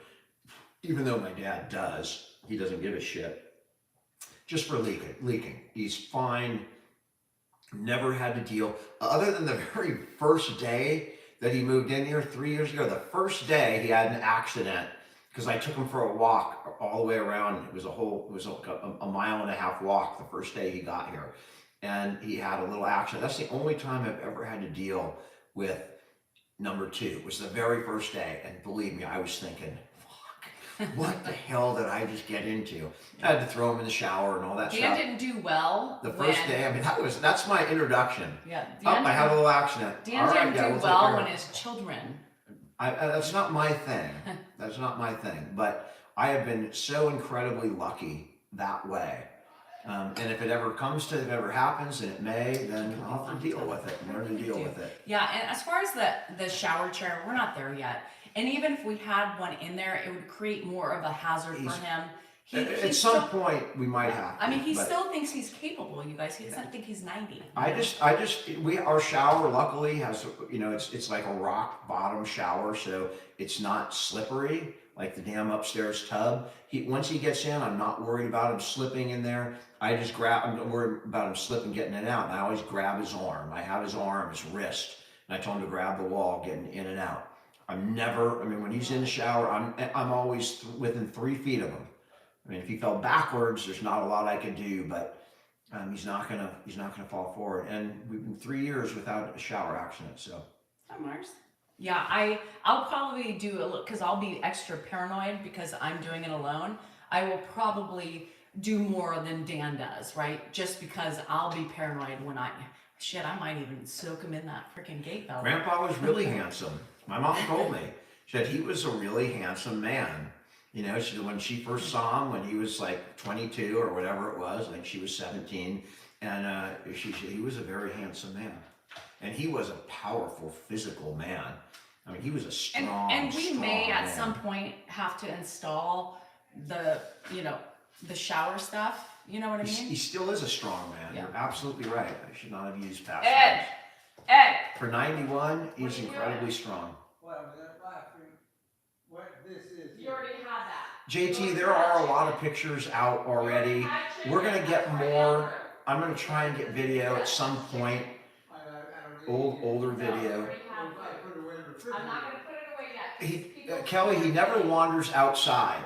even though my dad does. He doesn't give a shit. Just for leaking. He's fine. Never had to deal, other than the very first day that he moved in here 3 years ago. The first day he had an accident because I took him for a walk all the way around. It was like a 1.5 mile walk the first day he got here. And he had a little accident. That's the only time I've ever had to deal with number 2. It was the very first day. And believe me, I was thinking, fuck, what the hell did I just get into? I had to throw him in the shower and all that Dan stuff. didn't do well. The first day, that's my introduction. Yeah. I had a little accident. Dan didn't do well when his children. That's not my thing. That's not my thing. But I have been so incredibly lucky that way. And if it ever happens, and it may, then I'll have to deal with it and learn to deal with it. Yeah, and as far as the shower chair, we're not there yet. And even if we had one in there, it would create more of a hazard for him. At some point, we might have to. He still thinks he's capable, you guys. He doesn't think he's 90. Our shower luckily has, it's like a rock bottom shower, so it's not slippery like the damn upstairs tub. Once he gets in, I'm not worried about him slipping in there. I'm worried about him slipping, getting in and out. And I always grab his arm. I have his arm, his wrist, and I tell him to grab the wall, getting in and out. When he's in the shower, I'm always within 3 feet of him. If he fell backwards, there's not a lot I could do, but he's not gonna fall forward. And we've been 3 years without a shower accident, so. Hi, Mars. Yeah, I'll probably do a little, because I'll be extra paranoid because I'm doing it alone. I will probably do more than Dan does, right? Just because I'll be paranoid when I might even soak him in that freaking gate belt. Grandpa was really handsome. My mom told me. She said he was a really handsome man. When she first saw him, when he was like 22 or whatever it was, I think she was 17, and she said he was a very handsome man. And he was a powerful physical man. He was a strong, and we may at man. some point have to install the shower stuff. You know what I mean? He still is a strong man. Yeah. You're absolutely right. I should not have used past Ed! tense. Ed! For 91, he's are you incredibly doing? strong. Well, that bathroom, what this is. You already had that. JT, there are a lot of pictures out already. We're going to get more. I'm going to try and get video at some point. Older video. I'm not going to put it away yet. Kelly, he never wanders outside.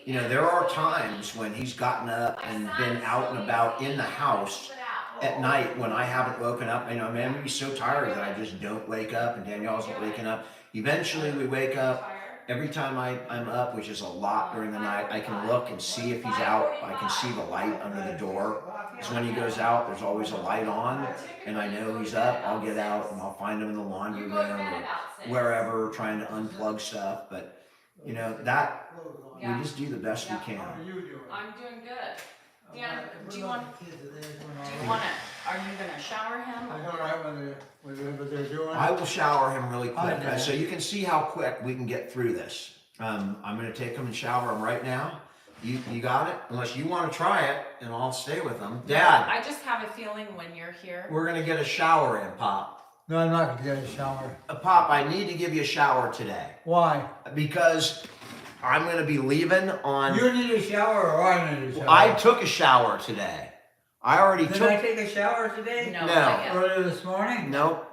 You know, there are times when he's gotten up and been out and about in the house at night when I haven't woken up. You know, man, I'm gonna be so tired that I just don't wake up, and Danielle's not waking up. Eventually we wake up. Every time I'm up, which is a lot during the night, I can look and see if he's out. I can see the light under the door. Because when he goes out, there's always a light on, and I know he's up. I'll get out and I'll find him in the laundry room or wherever, trying to unplug stuff. But you know, that we just do the best we can. How are you doing? I'm doing good. Dan, do you want are you gonna shower him? I don't know what they're doing. I will shower him really quick, Okay. so you can see how quick we can get through this. I'm gonna take him and shower him right now. You got it? Unless you want to try it, and I'll stay with him. Dad, I just have a feeling when you're here. we're gonna get a shower in, Pop. No, I'm not gonna get a shower. Pop, I need to give you a shower today Why? because I'm gonna be leaving on. You need a shower or I need a shower? I took a shower today. I already Did took. I take a shower today? No, No. not yet. Earlier this morning? Nope.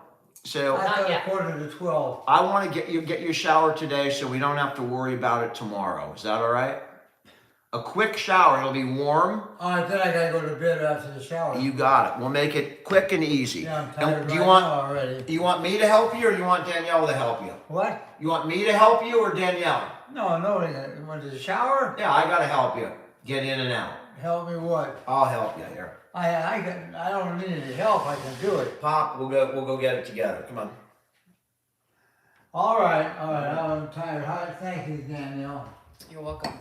So I Not thought yet. 11:45. I want to get your shower today, so we don't have to worry about it tomorrow. Is that all right? A quick shower. It'll be warm. Alright, then I gotta go to bed after the shower. You got it. We'll make it quick and easy. Yeah, I'm And tired do right you want now already. do you want me to help you, or do you want Danielle to help you? What? You want me to help you or Danielle? No, you want to shower? Yeah, I gotta help you get in and out. Help me what? I'll help you here. I don't need any help, I can do it. Pop, we'll go get it together. Come on. Alright, I'm tired. Thank you, Danielle. You're welcome.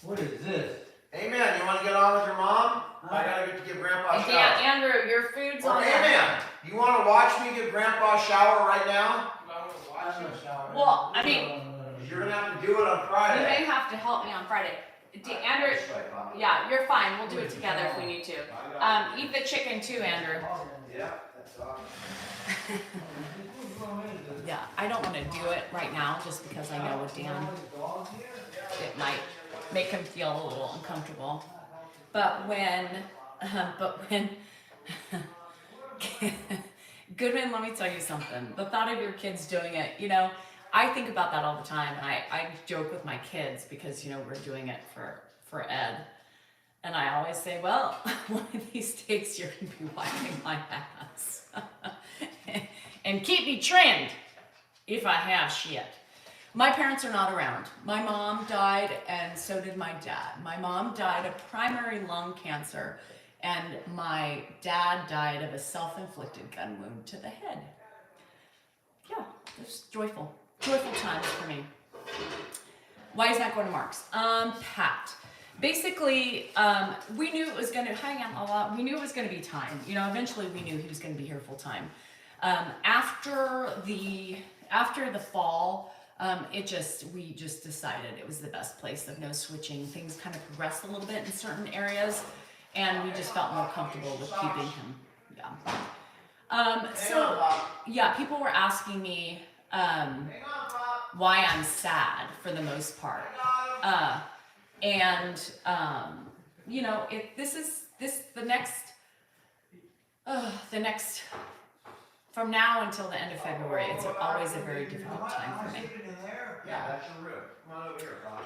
What is this? Hey man, you want to get on with your mom? I gotta get to give Grandpa a And shower. Andrew, your food's Or, on hey there. man, you want to watch me give Grandpa a shower right now? I'm gonna shower. Well, I mean, You're gonna have to do it on You Friday. may have to help me on Friday. Andrew, yeah, you're fine. We'll do it together if we need to. Eat the chicken too, Andrew. Yeah, that's awesome. Yeah, I don't want to do it right now just because I know with Dan, it might make him feel a little uncomfortable. But when Goodman, let me tell you something. The thought of your kids doing it, you know, I think about that all the time. And I joke with my kids because, you know, we're doing it for Ed. And I always say, well, one of these days you're going to be wiping my ass. And keep me trimmed if I have shit. My parents are not around. My mom died and so did my dad. My mom died of primary lung cancer and my dad died of a self-inflicted gun wound to the head. Yeah, it's joyful times for me. Why is that going to Mark's? Pat. Basically, we knew it was going to, hang on a lot, we knew it was going to be time. You know, eventually we knew he was going to be here full time. After the fall, we just decided it was the best place of no switching. Things kind of progressed a little bit in certain areas, and we just felt more comfortable with keeping him. Yeah. People were asking me why I'm sad for the most part, you know, the next. From now until the end of February, it's always a very difficult time for me. Yeah, that's your room. Come on over here, Bob.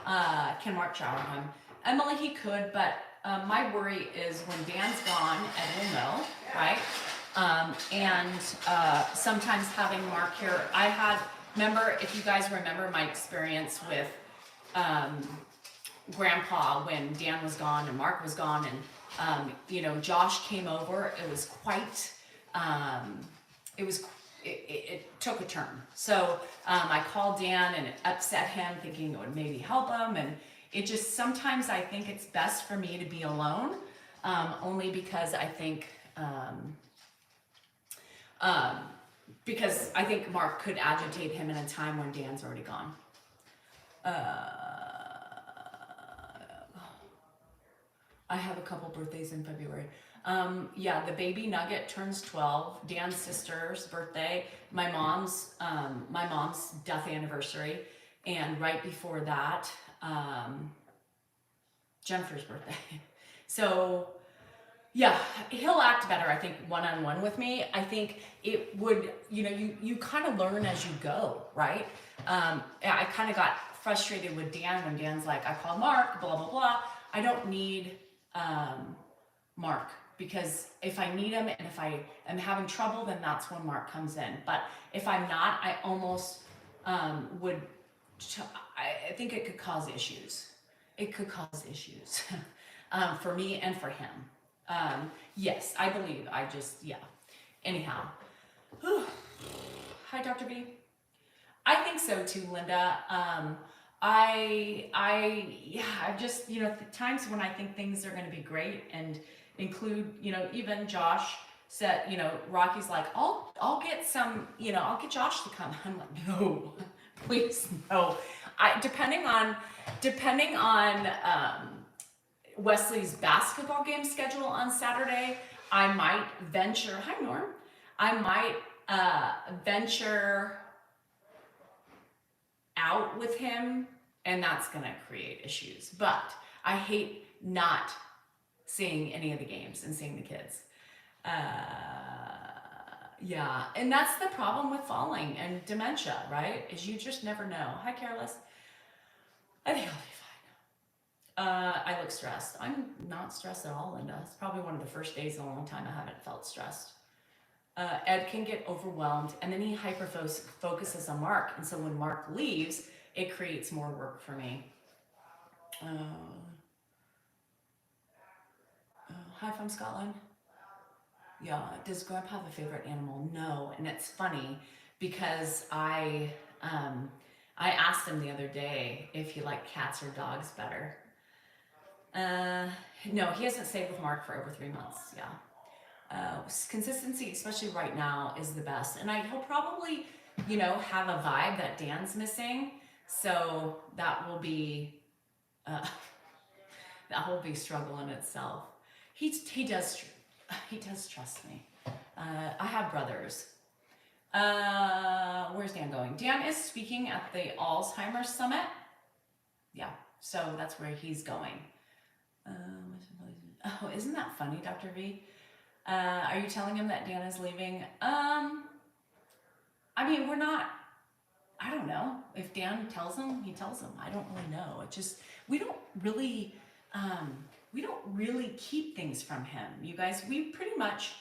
Can Mark shower him? Emily, he could, but my worry is when Dan's gone, Ed will know, right? Sometimes having Mark here, remember, if you guys remember my experience with Grandpa when Dan was gone and Mark was gone, and you know, Josh came over. It was quite. It took a turn. So I called Dan and it upset him, thinking it would maybe help him. And it just, sometimes I think it's best for me to be alone, only because I think, Mark could agitate him in a time when Dan's already gone. I have a couple birthdays in February. The baby Nugget turns 12. Dan's sister's birthday. My mom's death anniversary, and right before that, Jennifer's birthday. So, yeah, he'll act better, I think, one-on-one with me. I think it would, you know, you kind of learn as you go, right? I kind of got frustrated with Dan when Dan's like, I called Mark, blah, blah, blah. I don't need Mark, because if I need him and if I am having trouble, then that's when Mark comes in. But if I'm not, I almost would, I think it could cause issues. It could cause issues for me and for him. Yes, I believe, yeah. Anyhow. Hi, Dr. B. I think so too, Linda. I've just, times when I think things are going to be great and include, even Josh said, Rocky's like, I'll get some, I'll get Josh to come. I'm like, no, please, no. Depending on Wesley's basketball game schedule on Saturday, I might venture, hi Norm, I might venture out with him, and that's gonna create issues. But I hate not seeing any of the games and seeing the kids. Yeah, and that's the problem with falling and dementia, right? Is you just never know. Hi, Careless. I think I'll be fine. I look stressed. I'm not stressed at all, Linda. It's probably one of the first days in a long time I haven't felt stressed. Ed can get overwhelmed, and then he hyper-focuses on Mark, and so when Mark leaves, it creates more work for me. Hi from Scotland. Yeah, does Grandpa have a favorite animal? No, and it's funny because I asked him the other day if he liked cats or dogs better. No, he hasn't stayed with Mark for over 3 months. Yeah. Consistency, especially right now, is the best. And he'll probably, have a vibe that Dan's missing. So that will be struggle in itself. He does trust me. I have brothers. Where's Dan going? Dan is speaking at the Alzheimer's Summit. Yeah, so that's where he's going. Oh, isn't that funny, Dr. V? Are you telling him that Dan is leaving? I mean, I don't know. If Dan tells him, he tells him. I don't really know. We don't really keep things from him. You guys, we pretty much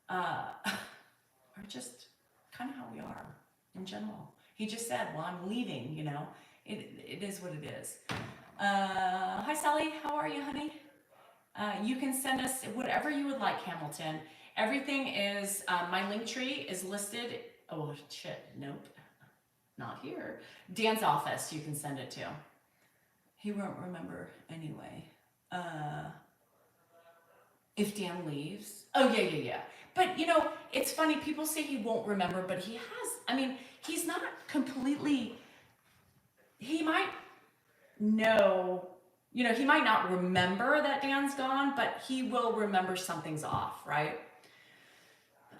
are just kind of how we are in general. He just said, well, I'm leaving, it is what it is. Hi, Sally. How are you, honey? You can send us whatever you would like, Hamilton. Everything is, my link tree is listed. Oh, shit. Nope. Not here. Dan's office, you can send it to. He won't remember anyway. If Dan leaves. Oh, yeah. But, it's funny. People say he won't remember, but he has. He's not completely. He might know. He might not remember that Dan's gone, but he will remember something's off, right?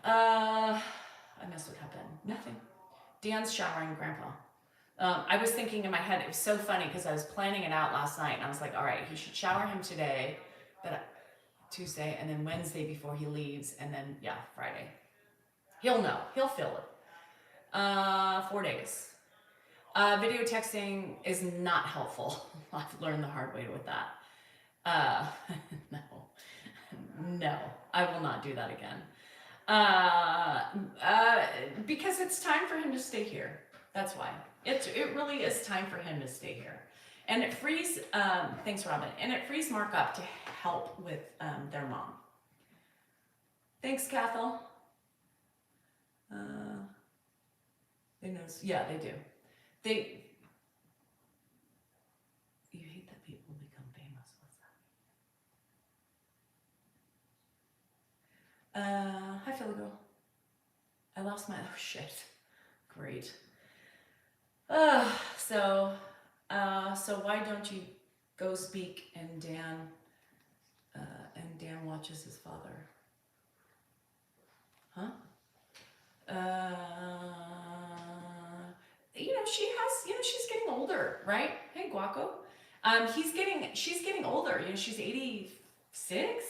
I missed what happened. Nothing. Dan's showering Grandpa. I was thinking in my head, it was so funny because I was planning it out last night, and I was like, all right, he should shower him today, but Tuesday, and then Wednesday before he leaves, and then, Friday. He'll know. He'll feel it. 4 days. Video texting is not helpful. I've learned the hard way with that. No, I will not do that again. Because it's time for him to stay here. That's why. It really is time for him to stay here. And it frees, thanks Robin, and it frees Mark up to help with their mom. Thanks, Cathal. They know, yeah, they do. You hate that people become famous. What's that? Hi, Philly girl. I lost my, oh shit. Great. So why don't you go speak and Dan watches his father? Huh? She's getting older, right? Hey, Guaco. She's getting older. She's 86.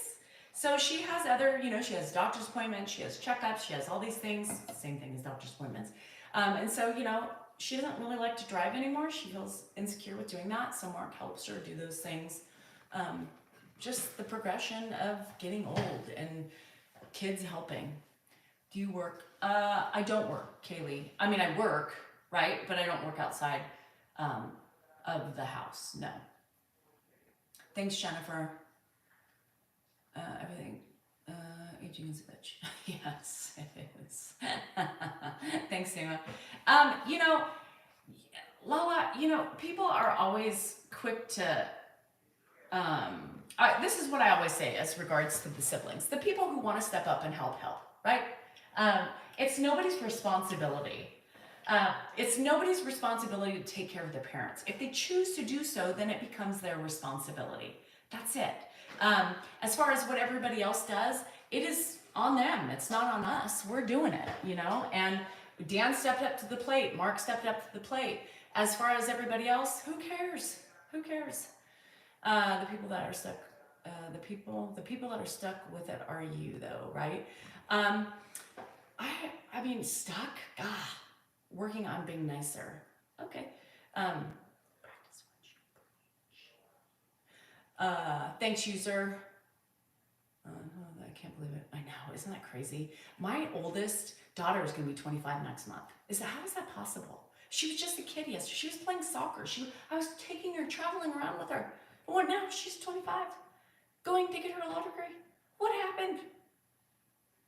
So she has other, she has doctor's appointments, she has checkups, she has all these things, same thing as doctor's appointments. And so, she doesn't really like to drive anymore. She feels insecure with doing that. So Mark helps her do those things. Just the progression of getting old and kids helping. Do you work? I don't work, Kaylee. I mean, I work, right? But I don't work outside of the house. No. Thanks, Jennifer. Everything. Aging is a bitch. Yes, it is. Thanks, Sima. You know, Lola, you know, people are always quick to, this is what I always say as regards to the siblings. The people who want to step up and help, right? It's nobody's responsibility. It's nobody's responsibility to take care of their parents. If they choose to do so, then it becomes their responsibility. That's it. As far as what everybody else does, it is on them. It's not on us. We're doing it, you know? And Dan stepped up to the plate. Mark stepped up to the plate. As far as everybody else, who cares? Who cares? The people that are stuck, the people that are stuck with it are you, though, right? I mean, stuck? God, working on being nicer. Okay. Practice what you preach. Thanks, user. I can't believe it. I know, isn't that crazy? My oldest daughter is going to be 25 next month. How is that possible? She was just a kid yesterday. She was playing soccer. I was taking her, traveling around with her. What now? She's 25, going to get her law degree. What happened?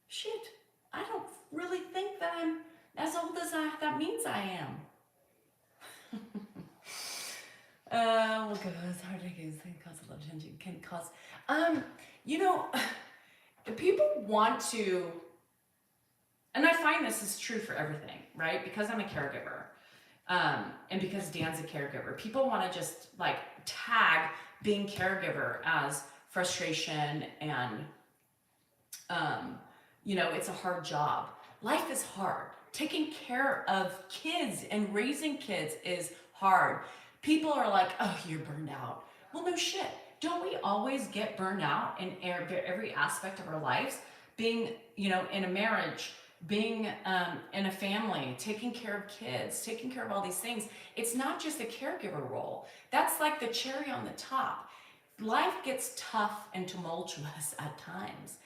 Shit, I don't really think that I'm as old as that means I am. Well, because heartache can cause a lot of tension. Can cause, you know, people want to, and I find this is true for everything, right? Because I'm a caregiver, and because Dan's a caregiver, people want to just like tag being caregiver as frustration and, you know, it's a hard job. Life is hard. Taking care of kids and raising kids is hard. People are like, oh, you're burned out. Well, no shit. Don't we always get burned out in every aspect of our lives? Being, you know, in a marriage, being in a family, taking care of kids, taking care of all these things. It's not just a caregiver role. That's like the cherry on the top. Life gets tough and tumultuous at times.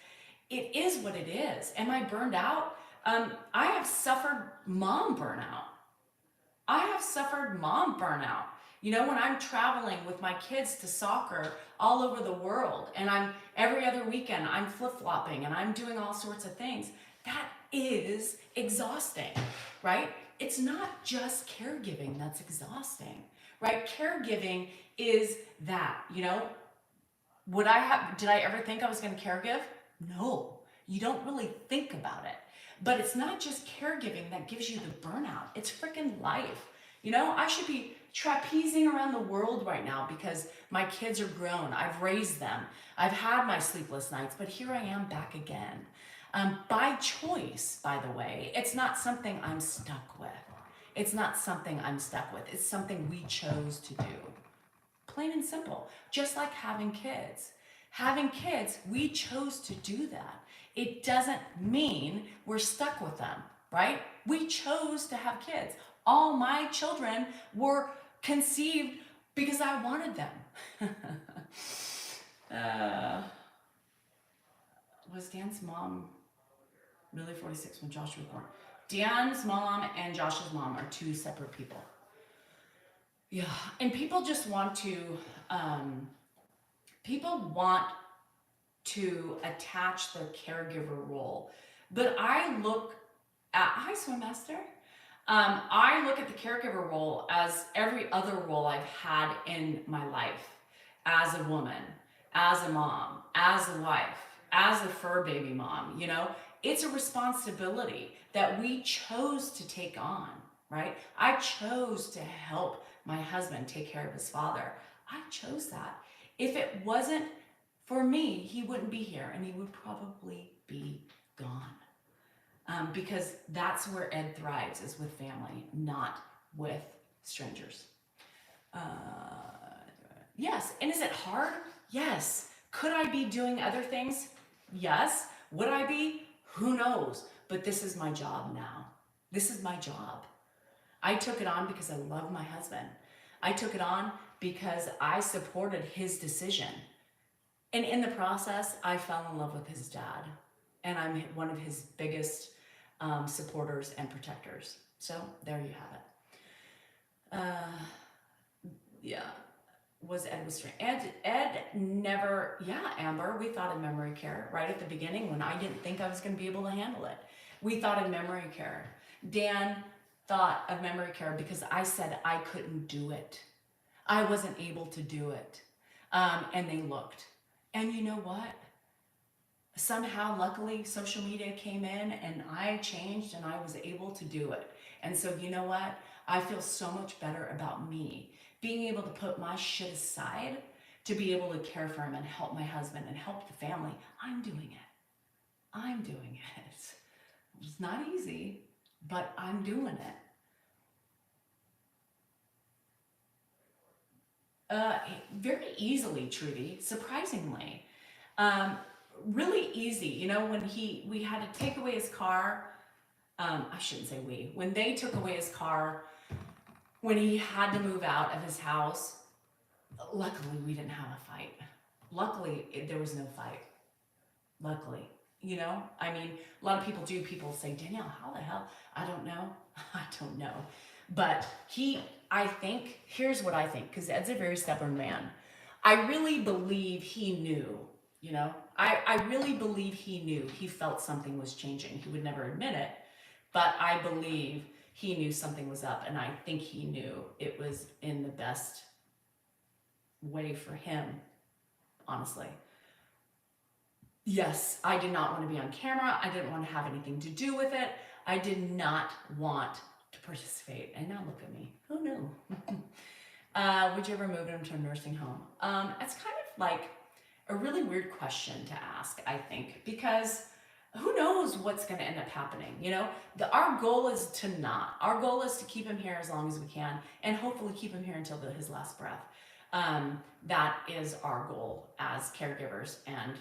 It is what it is. Am I burned out? I have suffered mom burnout. You know, when I'm traveling with my kids to soccer all over the world, and every other weekend I'm flip-flopping and I'm doing all sorts of things, that is exhausting, right? It's not just caregiving that's exhausting, right? Caregiving is that, you know, did I ever think I was going to caregive? No, you don't really think about it. But it's not just caregiving that gives you the burnout. It's freaking life. You know, I should be trapezing around the world right now because my kids are grown. I've raised them. I've had my sleepless nights, but here I am back again. By choice, by the way. It's not something I'm stuck with. It's something we chose to do. Plain and simple. Just like having kids. Having kids, we chose to do that. It doesn't mean we're stuck with them, right? We chose to have kids. All my children were conceived because I wanted them. Was Dan's mom really 46 when Josh was born? Dan's mom and Josh's mom are two separate people. Yeah, and people just want to, attach their caregiver role. But I look at, hi Swim Master. I look at the caregiver role as every other role I've had in my life. As a woman, as a mom, as a wife, as a fur baby mom, you know? It's a responsibility that we chose to take on, right? I chose to help my husband take care of his father. I chose that. If it wasn't for me, he wouldn't be here and he would probably be gone. Because that's where Ed thrives, is with family, not with strangers. Yes, and is it hard? Yes. Could I be doing other things? Yes. Would I be? Who knows? But this is my job now. This is my job. I took it on because I love my husband. I took it on because I supported his decision. And in the process, I fell in love with his dad. And I'm one of his biggest supporters and protectors. So there you have it. Yeah. Ed was strange. Ed never, yeah, Amber, we thought of memory care right at the beginning when I didn't think I was going to be able to handle it. We thought of memory care. Dan thought of memory care because I said I couldn't do it. I wasn't able to do it. And they looked. And you know what? Somehow, luckily, social media came in and I changed and I was able to do it. And so, you know what? I feel so much better about me being able to put my shit aside to be able to care for him and help my husband and help the family. I'm doing it. I'm doing it. It's not easy, but I'm doing it. Very easily, Trudy, surprisingly. Really easy. You know, when we had to take away his car, I shouldn't say we, when they took away his car, when he had to move out of his house, luckily we didn't have a fight. Luckily, there was no fight. Luckily, you know, I mean, a lot of people say, Danielle, how the hell? I don't know. I don't know. But I think, here's what I think, because Ed's a very stubborn man. I really believe he knew, you know, I really believe he knew. He felt something was changing. He would never admit it, but I believe he knew something was up, and I think he knew it was in the best way for him, honestly. Yes, I did not want to be on camera. I didn't want to have anything to do with it. I did not want to participate. And now look at me. Who knew? Would you ever move him to a nursing home? It's kind of like a really weird question to ask, I think, because who knows what's going to end up happening, you know? Our goal is to not. Our goal is to keep him here as long as we can and hopefully keep him here until his last breath. That is our goal as caregivers and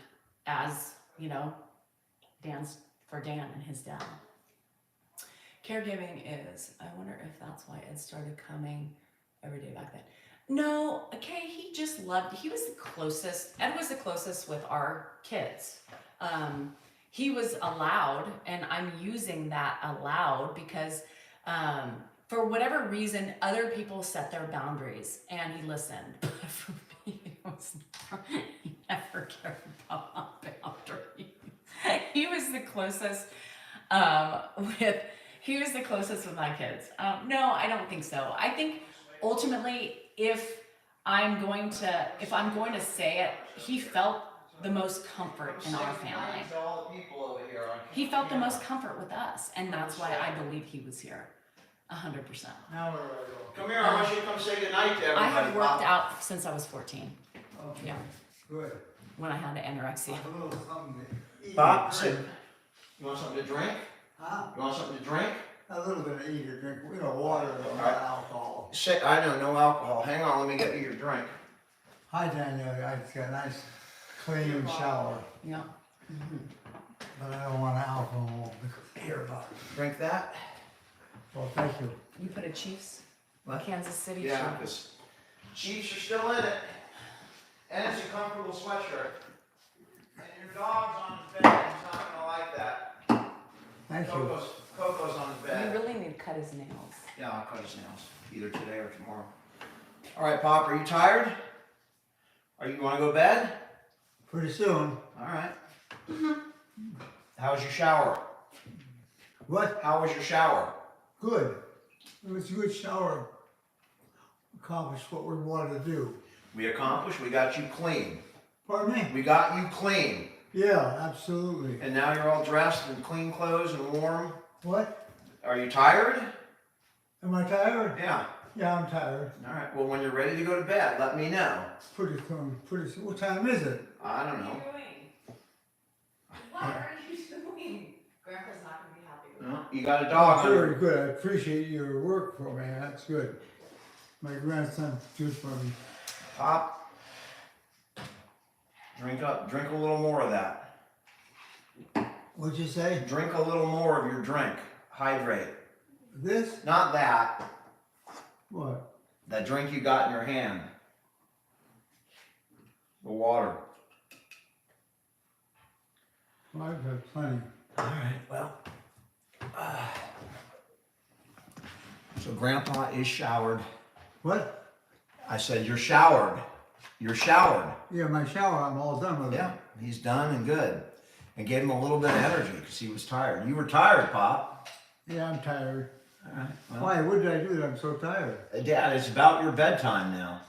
as, you know, for Dan and his dad. Caregiving is, I wonder if that's why Ed started coming every day back then. No, okay, he was the closest, Ed was the closest with our kids. He was allowed, and I'm using that allowed because for whatever reason, other people set their boundaries and he listened. But for me, he never cared about my boundaries. He was the closest with my kids. No, I don't think so. I think ultimately, if I'm going to say it, he felt the most comfort in our family. He felt the most comfort with us, and that's why I believe he was here, 100%. Now where do I go? Come here, I want you to come say goodnight to everybody. I have worked out since I was 14. Okay. Yeah, Good. when I had anorexia. A little something to eat. Pop, and sit. drink. You want something to drink? Huh? You want something to drink? A little bit of eat or drink, you know, water, though, not alcohol. I know, no alcohol. Hang on, let me get you your drink. Hi, Danielle, I just got a nice clean shower, Yeah. but I don't want alcohol to hear about it. Drink that? Well, thank you. You put a Chiefs, What? Kansas City Yeah, shirt. because Chiefs are still in it. And it's a comfortable sweatshirt. And your dog's on his bed, he's not gonna like that. Thank you. Coco's on his You bed. really need to cut his nails. Yeah, I'll cut his nails, either today or tomorrow. All right, Pop, are you tired? You wanna go to bed? Pretty soon. All right. How was your shower? What? How was your shower? Good. It was a good shower. Accomplished what we wanted to do. We accomplished, we got you clean. Pardon me? We got you clean. Yeah, absolutely. And now you're all dressed in clean clothes and warm. What? Are you tired? Am I tired? Yeah. Yeah, I'm tired. All right. Well, when you're ready to go to bed, let me know. Pretty soon. Pretty soon. What time is it? I don't know. What are you doing? Grandpa's not going to be happy with No, you got a dog on Very your... good. I appreciate your work for me. That's good. My grandson did for me. Pop. Drink a little more of that. What'd you say? Drink a little more of your drink. Hydrate. This? Not that. What? That drink you got in your hand. The water. Well, I've got plenty. All right, well. So Grandpa is showered. What? I said, you're showered. You're showered. Yeah, my shower, I'm all done with it. Yeah, he's done and good. And gave him a little bit of energy because he was tired. You were tired, Pop. Yeah, I'm tired. All right. Well, Why? What did I do that I'm so tired? Dad, it's about your bedtime now.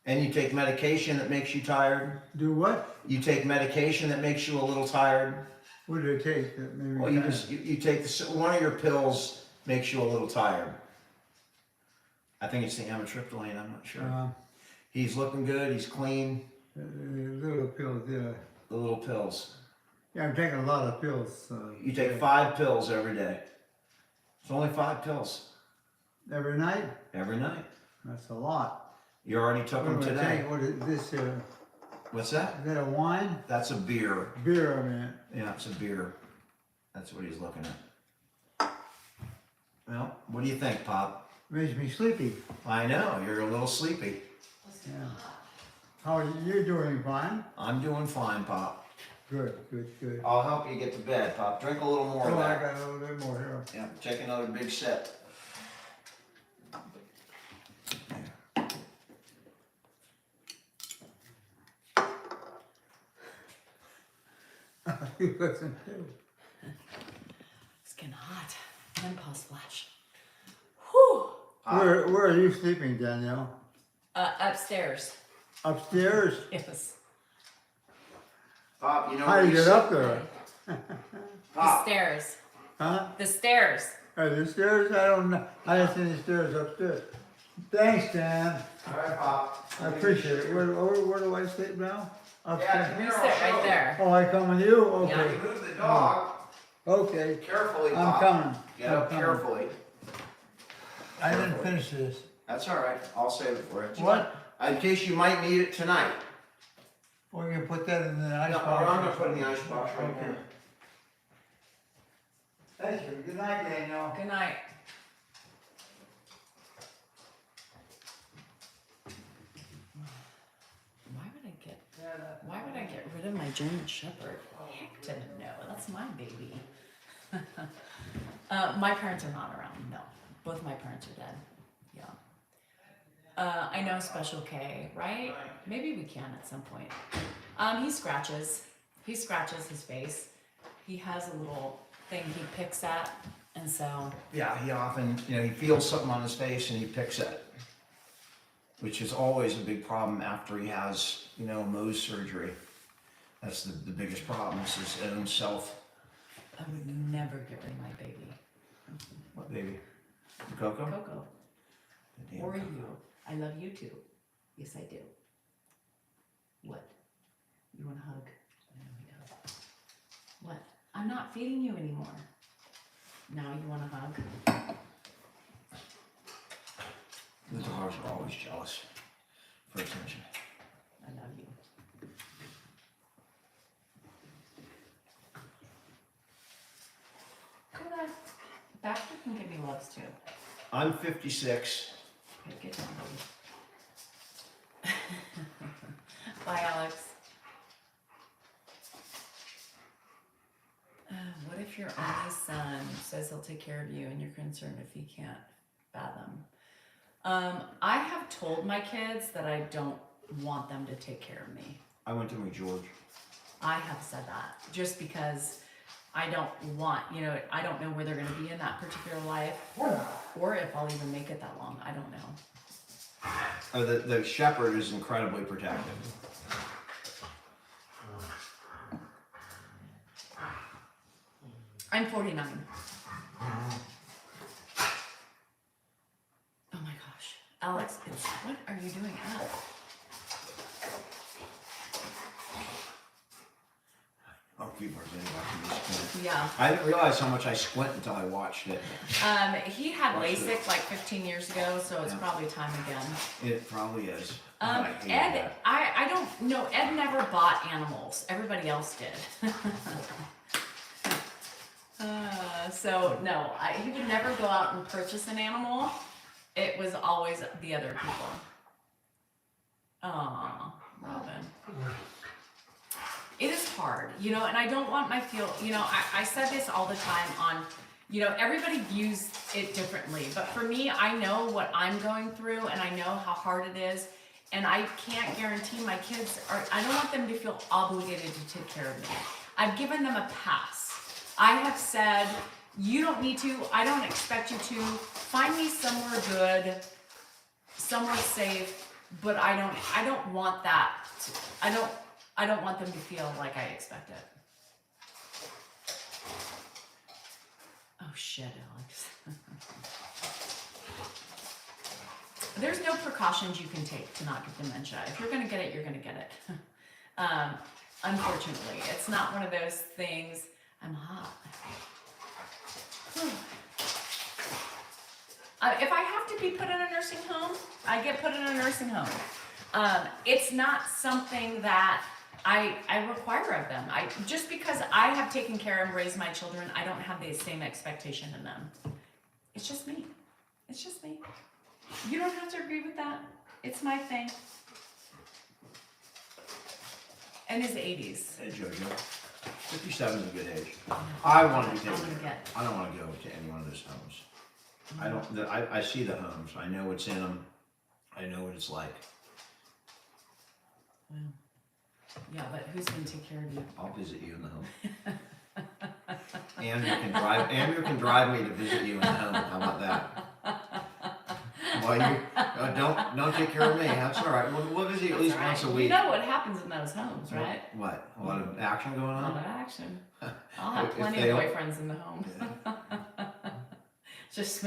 And you take medication that makes you tired. Do what? You take medication that makes you a little tired. What did I take that made me Well, you tired? just you take one of your pills makes you a little tired. I think it's the amitriptyline. I'm not sure. He's looking good. He's clean. Little pills, yeah. The little pills. Yeah, I'm taking a lot of pills. You take 5 pills every day. It's only 5 pills Every night? every night. That's a lot. You already took them What do I today. take? What is this here? What's that? Is that a wine? That's a beer. Beer, I mean. Yeah, it's a beer. That's what he's looking at. Well, what do you think, Pop? Makes me sleepy. I know, you're a little sleepy. Yeah. How are you doing, fine? I'm doing fine, Pop. Good, good, good. I'll help you get to bed, Pop. Drink a little more Oh, of I that. got a little bit more here. Yeah, take another big sip. You listen too. It's getting hot. Menopause flash. Whew. Pop, Where are you sleeping, Danielle? Upstairs. Upstairs? Yes. Pop, you know How what do you he get said? up there? The Pop, stairs. Huh? The stairs. Are there stairs? I don't know. I didn't see any stairs upstairs. Thanks, Dan. all right, Pop. I appreciate it. Where do I sleep now? Yeah, Upstairs? come You here, sit I'll show right you. there. Oh, I come with you? Now Okay. you move the dog Okay. carefully, I'm Pop. coming. Get I'm up coming. carefully. I didn't finish this. That's all right. I'll save it for you. What? In case you might need it tonight. We're gonna put that in the ice No, box. I'm gonna put it in the ice box right Okay. now. Thank you. Good night, Danielle. Good night. Why would I get rid of my German Shepherd? Heck to no, that's my baby. My parents are not around. No, both my parents are dead. Yeah. I know Special K, right? Maybe we can at some point. He scratches. He scratches his face. He has a little thing he picks at, and so. Yeah, he often, he feels something on his face and he picks at it, which is always a big problem after he has, Mohs surgery. That's the biggest problem, is his own self. I would never get rid of my baby. What baby? Coco? Coco. The damn Or Coco. you. I love you too. Yes, I do. What? You want a hug? No, he does. What? I'm not feeding you anymore. Now you want a hug? The dogs are always jealous for attention. I love you. Come on. Baxter can give me loves too. I'm 56. Okay, get down, baby. Bye, Alex. What if your only son says he'll take care of you and you're concerned if he can't fathom? I have told my kids that I don't want them to take care of me. I went to McGeorge. I have said that just because I don't want, I don't know where they're going to be in that particular life or if I'll even make it that long. I don't know. Oh, the shepherd is incredibly protective. I'm 49. Oh my gosh. Alex, what are you doing up? Oh, people are getting watching me squint. Yeah. I didn't realize how much I squint until I watched it. He had Watch LASIK this. like 15 years ago, so it's Yeah. probably time again. It probably is. But I hated Ed, that. I don't know. Ed never bought animals. Everybody else did. So no, he would never go out and purchase an animal. It was always the other people. Oh, Robin. It is hard, and I don't want my I said this all the time on, everybody views it differently, but for me, I know what I'm going through and I know how hard it is, and I can't guarantee my kids I don't want them to feel obligated to take care of me. I've given them a pass. I have said, you don't need to, I don't expect you to, find me somewhere good, somewhere safe, but I don't want that, I don't want them to feel like I expect it. Oh shit, Alex. There's no precautions you can take to not get dementia. If you're gonna get it, you're gonna get it. Unfortunately, it's not one of those things. I'm hot. If I have to be put in a nursing home, I get put in a nursing home. It's not something that I require of them. Just because I have taken care and raised my children, I don't have the same expectation in them. It's just me. It's just me. You don't have to agree with that. It's my thing. In his 80s. Hey Jojo, 57 is a good age. I want to be taken. I don't want to go to any one of those homes. I see the homes. I know what's in them. I know what it's like. Well, yeah, but who's going to take care of you? I'll visit you in the home. Andrew can drive me to visit you in the home. How about that? Well, you don't take care of me. That's all right. We'll visit you at least once a week. You know what happens in those homes, right? What? A lot of action going on? A lot of action. I'll have plenty of boyfriends in the home. Yeah. Just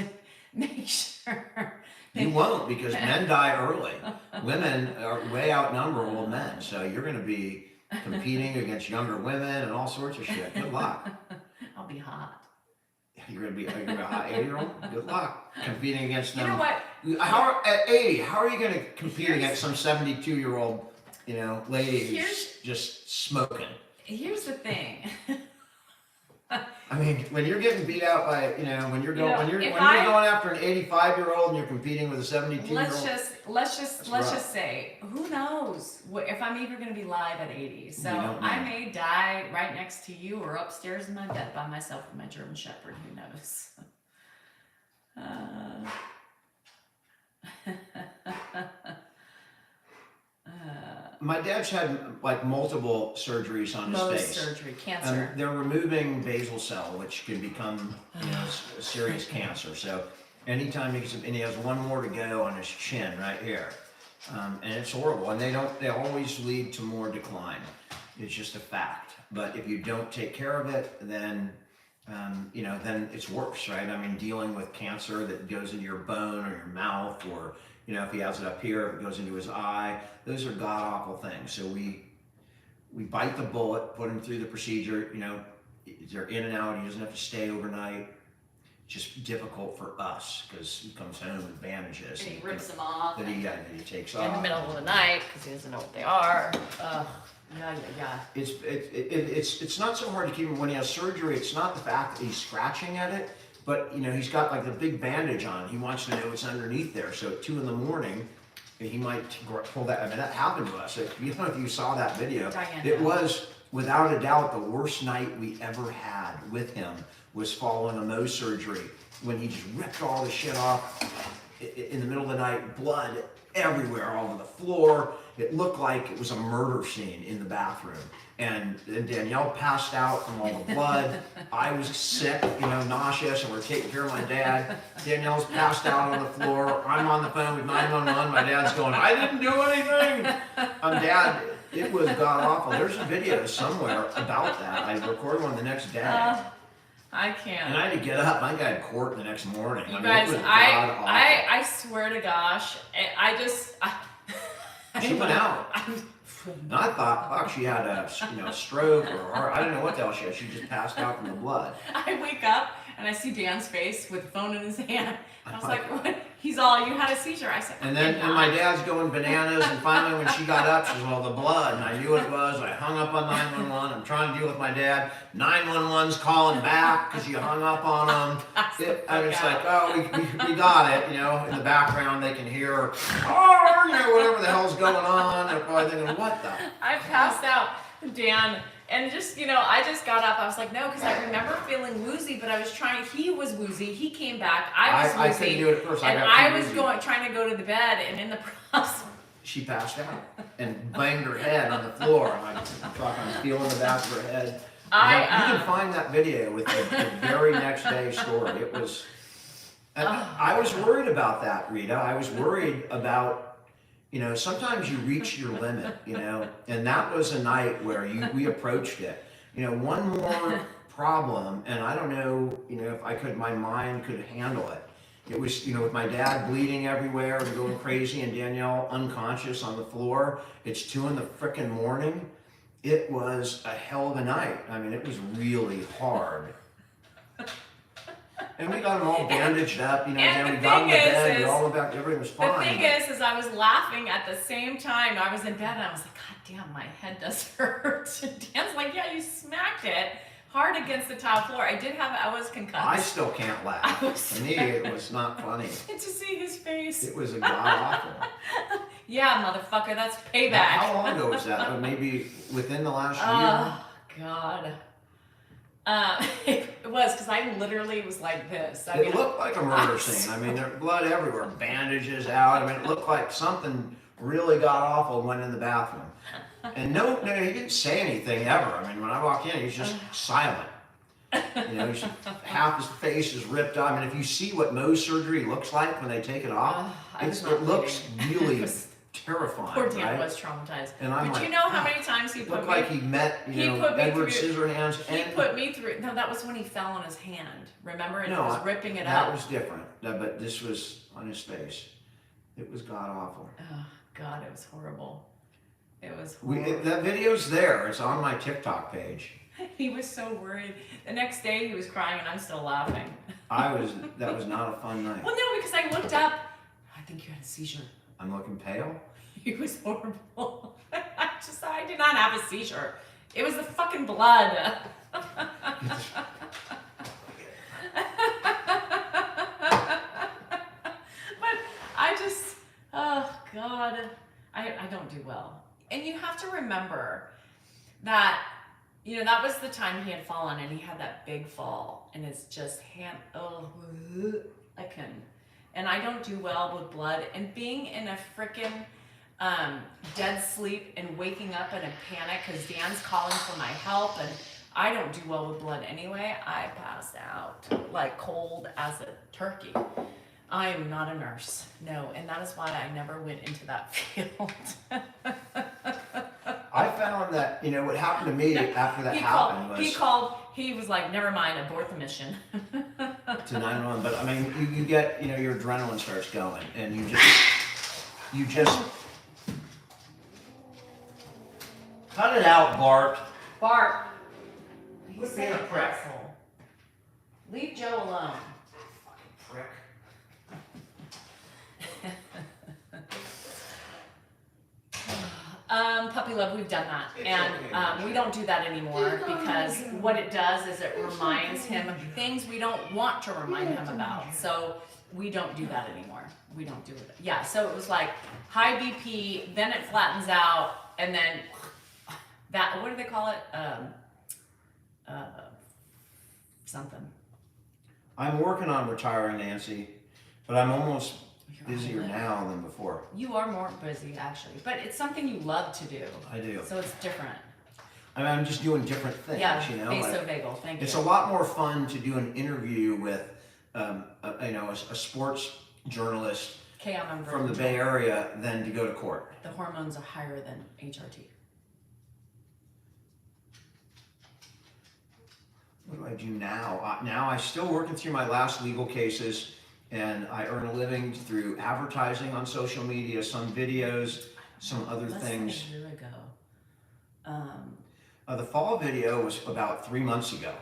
make sure. You won't, because men die early. Women are way outnumber old men, so you're going to be competing against younger women and all sorts of shit. Good luck. I'll be hot. You're going to be a hot 80-year-old? Good luck competing against them. You know what? At 80, how are you going to compete against some 72-year-old, lady who's just smoking? Here's the thing. I mean, when you're getting beat out by, when you're going after an 85-year-old and you're competing with a 72-year-old. Let's just say, who knows if I'm even going to be live at 80? So I may die right next to you or upstairs in my bed by myself with my German Shepherd. Who knows? My dad's had multiple surgeries on his face. Surgery, cancer. They're removing basal cell, which can become a serious cancer. So anytime and he has one more to go on his chin right here, and it's horrible. And they always lead to more decline. It's just a fact. But if you don't take care of it, then then it's worse, right? I mean, dealing with cancer that goes into your bone or your mouth, or if he has it up here, if it goes into his eye, those are god-awful things. So we bite the bullet, put him through the procedure, they're in and out, he doesn't have to stay overnight. Just difficult for us, because he comes home with bandages. And he rips them off. That he takes off. In the middle of the night, because he doesn't know what they are. Yeah. It's not so hard to keep him when he has surgery. It's not the fact that he's scratching at it, but he's got the big bandage on. He wants to know what's underneath there. So at 2 a.m, he might pull that. I mean, that happened to us. If you saw that video, it was without a doubt the worst night we ever had with him. Was following a Mohs surgery when he just ripped all the shit off in the middle of the night, blood everywhere, all over the floor. It looked like it was a murder scene in the bathroom. And Danielle passed out from all the blood. I was sick, nauseous, and we're taking care of my dad. Danielle's passed out on the floor. I'm on the phone with 911. My dad's going, I didn't do anything. Dad, it was god awful. There's a video somewhere about that. I recorded one the next day. I can't. And I had to get up. I got court the next morning. You guys, I swear to gosh, she went out. And I thought, fuck, she had a stroke or I don't know what the hell she had. She just passed out from the blood. I wake up and I see Dan's face with the phone in his hand. I was like, what? He's all, you had a seizure. I said, And then "I did and my not." dad's going bananas, and finally when she got up, she was all the blood, and I knew what it was. I hung up on 911. I'm trying to deal with my dad. 911's calling back because you hung up on him. And it's like, oh, we got it, you know. In the background, they can hear, oh, you know, whatever the hell's going on. They're probably thinking, what the? I passed out, Dan, and just, you know, I just got up. I was like, no, because I remember feeling woozy, but I was trying. He was woozy. He came back. I was I woozy. couldn't do it at first. And got I too was woozy. trying to go to the bed, and in the process, She passed out and banged her head on the floor. I'm feeling the back of her head. You can find that video with the very next day story. It was. And I was worried about that, Rita. I was worried about, you know, sometimes you reach your limit, you know, and that was a night where we approached it. You know, one more problem, and I don't know, you know, if my mind could handle it. It was, you know, with my dad bleeding everywhere and going crazy and Danielle unconscious on the floor. It's 2 in the frickin' morning. It was a hell of a night. I mean, it was really hard. And we got them all bandaged up, you know, And and the we got them to thing bed, we is- all went back, everything was fine. the thing is I was laughing at the same time. I was in bed, and I was like, God damn, my head does hurt. And Dan's like, yeah, you smacked it hard against the tile floor. I was concussed. I still can't laugh. I was- To me, it was not funny. And to see his face. It was a god awful. Yeah, motherfucker, that's payback. How long ago was that? Maybe within the last year? Oh, God. It was, because I literally was like this. I It mean, looked like a murder I'm scene. I mean, there's blood everywhere, bandages out. I mean, it looked like something really god awful went in the bathroom. And no, he didn't say anything ever. I mean, when I walk in, he's just silent. You know, half his face is ripped off. I mean, if you see what Mohs surgery looks like when they take it off, I was it not looks bleeding. really It was- terrifying, Poor Dan right? was traumatized. And I'm But like, you know how "God." many times he put Looked me like he met, he you know, put me Edward through- Scissorhands. He And put me through. No, that was when he fell on his hand. Remember, and No, he was ripping it that up. was different. But this was on his face. It was god awful. Oh God, it was horrible. It was horrible. That video's there. It's on my TikTok page. He was so worried. The next day, he was crying, and I'm still laughing. That was not a fun night. Well, no, because I looked up. I think you had a seizure. I'm looking pale. It was horrible. I did not have a seizure. It was the fucking blood. But I just, oh God, I don't do well. And you have to remember that, you know, that was the time he had fallen, and he had that big fall, and it's just I couldn't. And I don't do well with blood, and being in a frickin' dead sleep and waking up in a panic because Dan's calling for my help, and I don't do well with blood anyway. I passed out like cold as a turkey. I am not a nurse, no, and that is why I never went into that field. I found that, you know, what happened to me after that happened was He was like, never mind, abort the mission. to 911. But I mean, you get, you know, your adrenaline starts going, and you just cut it out, Bart. Bart, Quit being a prick. asshole. Leave Joe alone. Fucking prick. Puppy love, we've done that. It's And okay. we don't do that anymore because what it does is it reminds him of things we don't want to remind him about. So we don't do that anymore. We don't do it. Yeah, so it was like high BP, then it flattens out, and then that, what do they call it? Something. I'm working on retiring, Nancy, but I'm almost You're busier on it. now than before. You are more busy, actually, but it's something you love to do. I do. So it's different. I mean, I'm just doing different things, Yeah, you know. vasovagal, thank you. It's a lot more fun to do an interview with, you know, a sports journalist Okay, I'm on from the birth Bay control. Area than to go to court. The hormones are higher than HRT. What do I do now? Now I'm still working through my last legal cases, and I earn a living through advertising on social media, some videos, some other Less things. than a year ago. The fall video was about 3 months ago,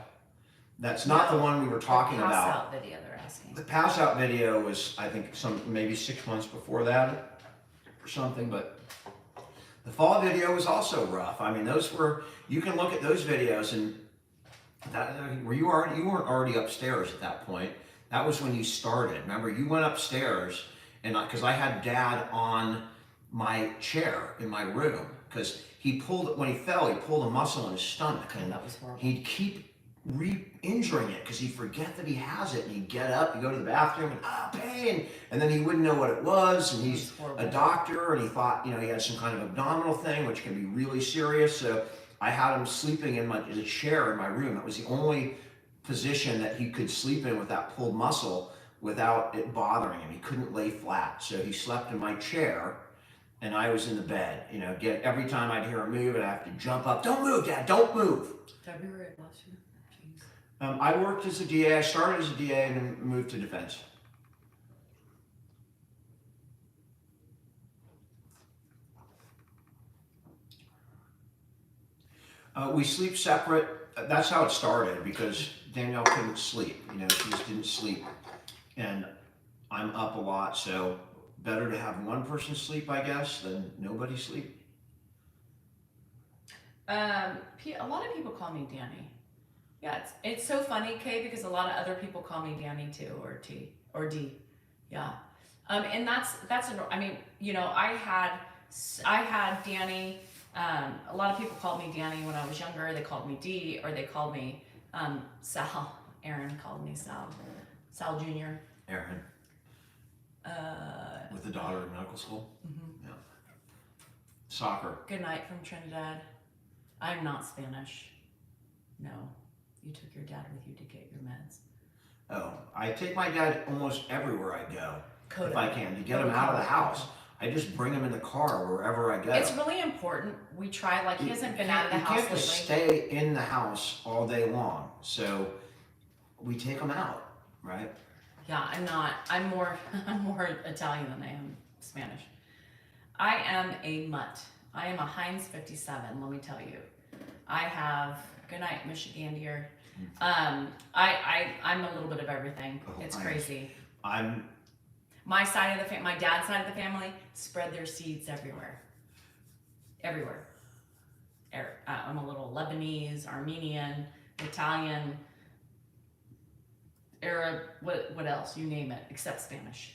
That's not the one we were talking pass about. out video they're asking. The pass out video was, I think, maybe 6 months before that or something, but the fall video was also rough. I mean, you can look at those videos and you weren't already upstairs at that point. That was when you started. Remember, you went upstairs and because I had Dad on my chair in my room because when he fell, he pulled a muscle in his stomach and That was horrible. he'd keep re-injuring it because he'd forget that he has it and he'd get up, he'd go to the bathroom and pain, and then he wouldn't know what it was, and he's a doctor and he thought, he had some kind of abdominal thing which can be really serious. So I had him sleeping in a chair in my room. That was the only position that he could sleep in with that pulled muscle without it bothering him. He couldn't lay flat, so he slept in my chair and I was in the bed. Every time I'd hear him move, I'd have to jump up. Don't move, Dad, don't move. February of last year. Jeez. I worked as a DA. I started as a DA and then moved to defense. We sleep separate. That's how it started because Danielle couldn't sleep. She just didn't sleep. And I'm up a lot, so better to have one person sleep, I guess, than nobody sleep. A lot of people call me Danny. Yeah, it's so funny, Kay, because a lot of other people call me Danny too, or T, or D. Yeah. And that's I mean, I had Danny. A lot of people called me Danny when I was younger. They called me D, or they called me Sal. Aaron called me Sal. Sal Jr. Aaron. With the daughter in medical school? Mm-hmm. Yeah. Soccer. Good night from Trinidad. I'm not Spanish. No. You took your dad with you to get your meds. Oh, I take my dad almost everywhere I go. Coda. If I can, to get him out of the house. I just bring him in the car wherever I go. It's really important. We try, he hasn't been out of the house You can't just stay in the house all day long. So we take him out, right? Yeah, I'm more Italian than I am Spanish. I am a mutt. I am a Heinz 57, let me tell you. I have, good night, Michigan dear. I'm a little bit of everything. It's crazy. My side of my dad's side of the family spread their seeds everywhere. Everywhere. I'm a little Lebanese, Armenian, Italian, Arab, what else? You name it, except Spanish.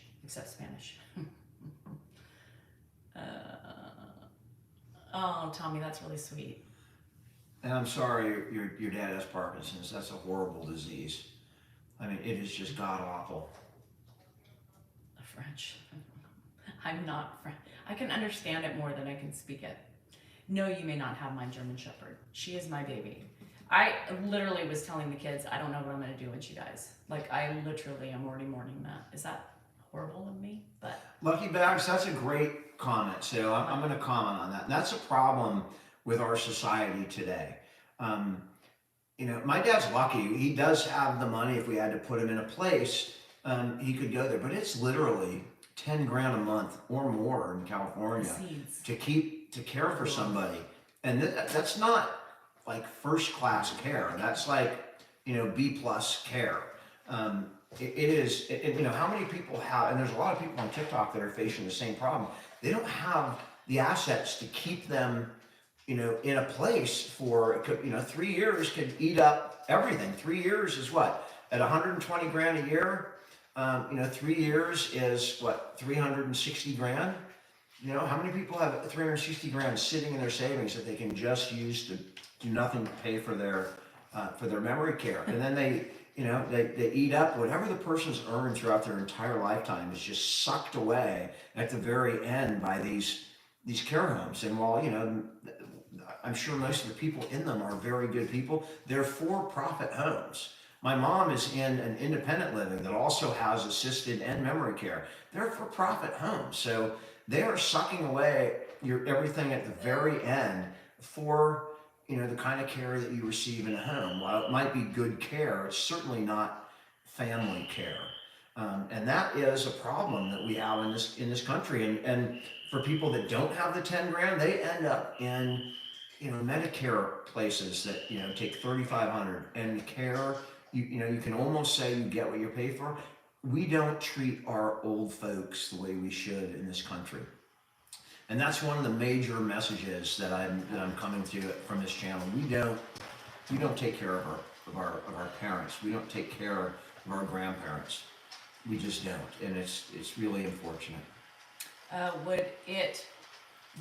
Oh, Tommy, that's really sweet. And I'm sorry your dad has Parkinson's. That's a horrible disease. I mean, it is just god awful. French. I'm not French. I can understand it more than I can speak it. No, you may not have my German Shepherd. She is my baby. I literally was telling the kids, I don't know what I'm going to do when she dies. I literally am already mourning that. Is that horrible of me? But Lucky Bags, that's a great comment. So I'm going to comment on that. And that's a problem with our society today. My dad's lucky. He does have the money. If we had to put him in a place, he could go there. But it's literally 10 grand a month or more in California to care for somebody. And that's not first class care. That's B+ care. It is, how many people have, and there's a lot of people on TikTok that are facing the same problem. They don't have the assets to keep them, in a place for, 3 years could eat up everything. 3 years is what? At 120 grand a year, 3 years is what, 360 grand? How many people have 360 grand sitting in their savings that they can just use to do nothing to pay for their memory care? And then they eat up whatever the person's earned throughout their entire lifetime is just sucked away at the very end by these care homes. And while, I'm sure most of the people in them are very good people, they're for-profit homes. My mom is in an independent living that also has assisted and memory care. They're for-profit homes. So they are sucking away everything at the very end for the kind of care that you receive in a home. While it might be good care, it's certainly not family care. And that is a problem that we have in this country. And for people that don't have the 10 grand, they end up in Medicare places that take $3,500 and care you know, you can almost say you get what you pay for. We don't treat our old folks the way we should in this country. And that's one of the major messages that I'm coming to from this channel. We don't take care of our parents. We don't take care of our grandparents. We just don't, and it's really unfortunate. Would it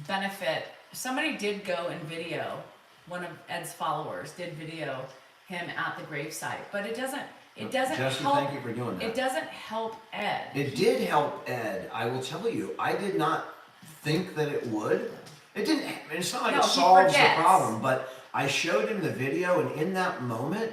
benefit? Somebody did go and video. One of Ed's followers did video him at the gravesite, but it doesn't Jesse, help. thank you for doing that. It doesn't help Ed. It did help Ed. I will tell you. I did not think that it would. It didn't. It's not like No, it he solves the forgets. problem, but I showed him the video, and in that moment,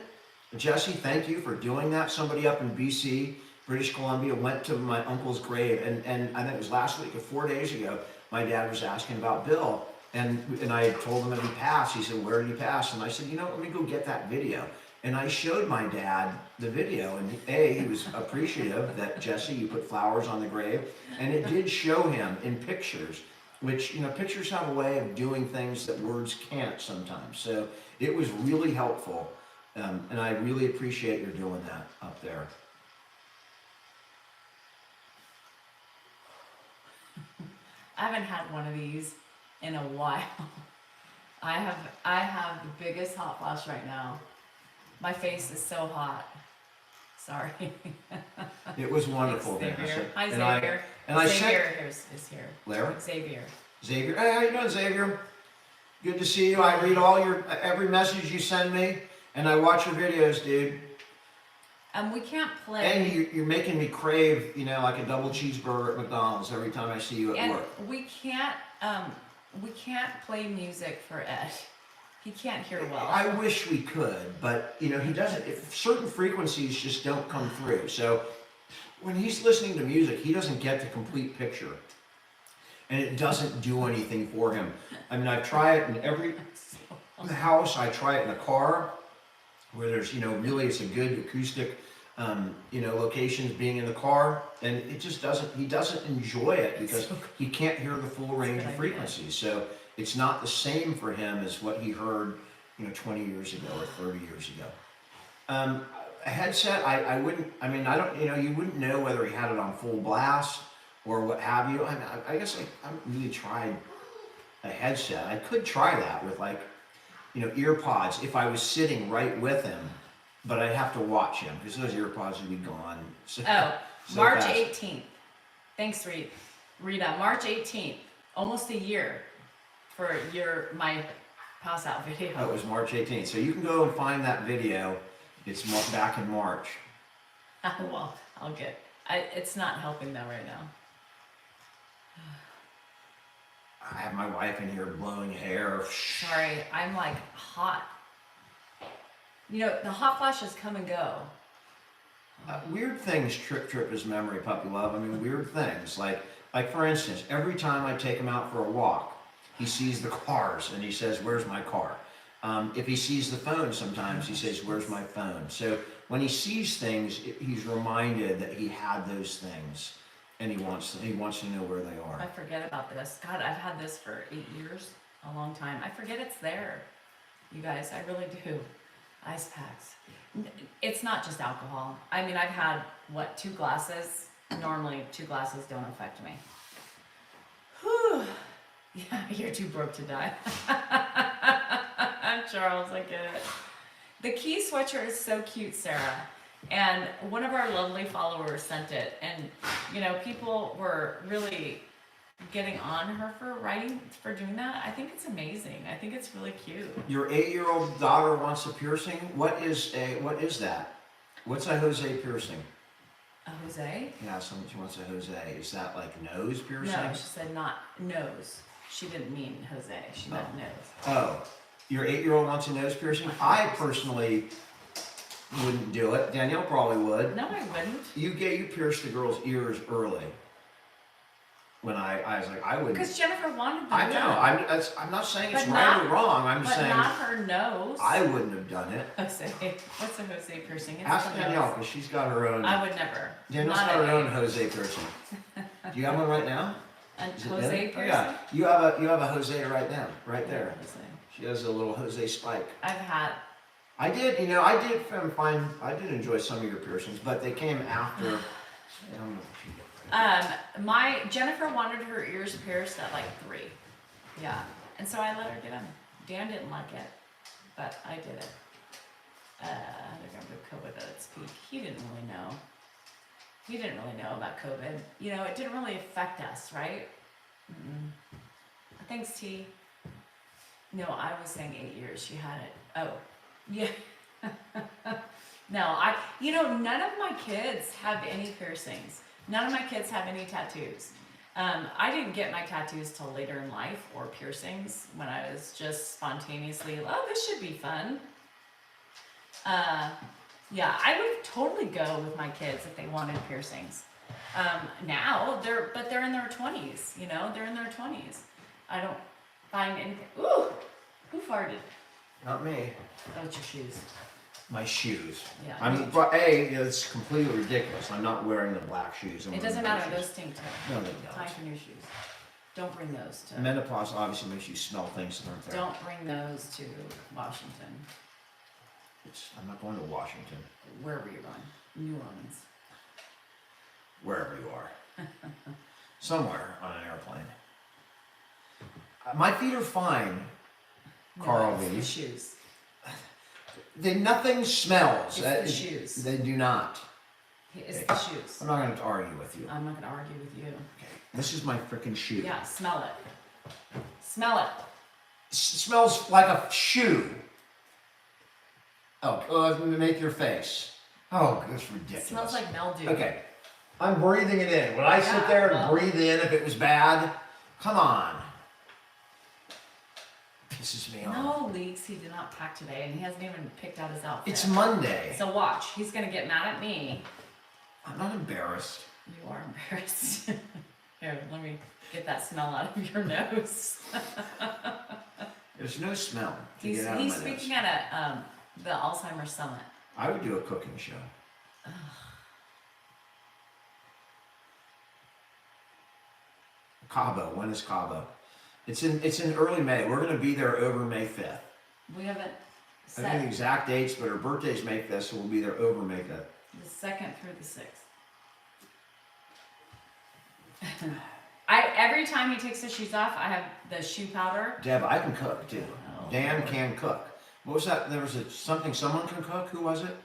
Jesse, thank you for doing that. Somebody up in BC, British Columbia, went to my uncle's grave, and I think it was last week or 4 days ago. My dad was asking about Bill, and I told him that he passed. He said, "Where did he pass?" And I said, "You know, let me go get that video." And I showed my dad the video, and he was appreciative that, Jesse, you put flowers on the grave, and it did show him in pictures, which, you know, pictures have a way of doing things that words can't sometimes. So it was really helpful, and I really appreciate your doing that up there. I haven't had one of these in a while. I have the biggest hot flash right now. My face is so hot. Sorry. It was wonderful, Thanks, Vanessa. Xavier. Hi, And Xavier. I Xavier sent is here. Larry, Xavier. Xavier. Hey, how you doing, Xavier? Good to see you. I read all every message you send me, and I watch your videos, dude. We can't play. And you're making me crave, you know, like a double cheeseburger at McDonald's every time I see you at And work. we can't play music for Ed. He can't hear well. I wish we could, but you know, he doesn't. Certain frequencies just don't come through. So when he's listening to music, he doesn't get the complete picture, and it doesn't do anything for him. I mean, I try it in every house. I try it in a car where there's, you know, really it's a good acoustic, you know, locations being in the car, and it just doesn't. He doesn't enjoy it because he can't hear the full range of frequencies. So it's not the same for him as what he heard, you know, 20 years ago or 30 years ago. A headset, I wouldn't. I mean, I don't. You know, you wouldn't know whether he had it on full blast or what have you. I guess I haven't really tried a headset. I could try that with, like, you know, ear pods if I was sitting right with him, but I'd have to watch him because those ear pods would be gone. So March fast. 18th. Thanks, Rita. March 18th. Almost a year for my pass out video. Oh, it was March 18th. So you can go and find that video. It's back in March. Well, it's not helping though right now. I have my wife in here blowing hair. Sorry, I'm like hot. You know, the hot flashes come and go. Weird things trip his memory, puppy love. I mean, weird things. Like for instance, every time I take him out for a walk, he sees the cars and he says, "Where's my car?" If he sees the phone, sometimes he says, "Where's my phone?" So when he sees things, he's reminded that he had those things, and he wants to know where they are. I forget about this. God, I've had this for 8 years, a long time. I forget it's there. You guys, I really do. Ice packs. It's not just alcohol. I mean, I've had, 2 glasses? Normally, 2 glasses don't affect me. Whew. Yeah, you're too broke to die. Charles, I get it. The key sweatshirt is so cute, Sarah. And one of our lovely followers sent it. And, you know, people were really getting on her for doing that. I think it's amazing. I think it's really cute. Your 8-year-old daughter wants a piercing. What is that? What's a Jose piercing? A Jose? Yeah, she wants a Jose. Is that like nose piercing? No, she said not nose. She didn't mean Jose. She meant nose. Oh, your 8-year-old wants a nose piercing? I personally wouldn't do it. Danielle probably would. No, I wouldn't. You pierced the girl's ears early. When I was like, I wouldn't. Because Jennifer wanted them I know. done. I'm not saying it's But right not- or wrong. I'm just But saying not her nose. I wouldn't have done it. Jose. What's a Jose piercing? It's Ask the Danielle nose. because she's got her own. I would never. Danielle's Not got her at own eight. Jose piercing. Do you have one right now? A Is it Jose there? piercing? Oh, yeah. You have a Jose right now, right there. Jose. She has a little Jose spike. I've had I did, I did find, I did enjoy some of your piercings, but they came after. I don't know if you- My Jennifer wanted her ears pierced at like 3. Yeah, and so I let her get them. Dan didn't like it, but I did it. They're going to COVID at its peak. He didn't really know. He didn't really know about COVID. It didn't really affect us, right? Mm-mm. Thanks, T. No, I was saying 8 years. She had it. Oh, yeah. No, none of my kids have any piercings. None of my kids have any tattoos. I didn't get my tattoos till later in life, or piercings, when I was just spontaneously, oh, this should be fun. Yeah, I would totally go with my kids if they wanted piercings. Now they're in their 20s, they're in their 20s. I don't find anything. Ooh, who farted? Not me. Oh, it's your shoes. My shoes. Yeah. But it's completely ridiculous. I'm not wearing the black shoes. It doesn't matter, those stink too. No, they Time don't. for new shoes. Don't bring those to. Menopause obviously makes you smell things that aren't there. Don't bring those to Washington. I'm not going to Washington. Wherever you're going. New Orleans. Wherever you are. Somewhere on an airplane. My feet are fine, Carl No, it's V. the shoes. Nothing smells. It's the shoes. They do not. It's the shoes. I'm not going to argue with you. I'm not gonna argue with you. Okay. This is my freaking shoe. Yeah, smell it. Smell it. Smells like a shoe. Oh, make your face. Oh, that's ridiculous. It smells like mildew. Okay. I'm breathing it in. Would I sit Yeah, there and well. breathe in if it was bad? Come on. Pisses me off. No leaks he did not pack today, and he hasn't even picked out his outfit. It's Monday. So watch, he's gonna get mad at me. I'm not embarrassed. You are embarrassed. Here, let me get that smell out of your nose. There's no smell to He's get out of my speaking nose. at the Alzheimer's Summit. I would do a cooking show. Cabo. When is Cabo? It's in early May. We're going to be there over May 5th. We haven't I don't know the set exact dates, but her birthday's May 5th, so we'll be there over May 5th. the 2nd through the 6th. Every time he takes his shoes off, I have the shoe powder. Deb, I can cook too. Oh, Dan Lord. can cook. What was that? There was something someone can cook. Who was it?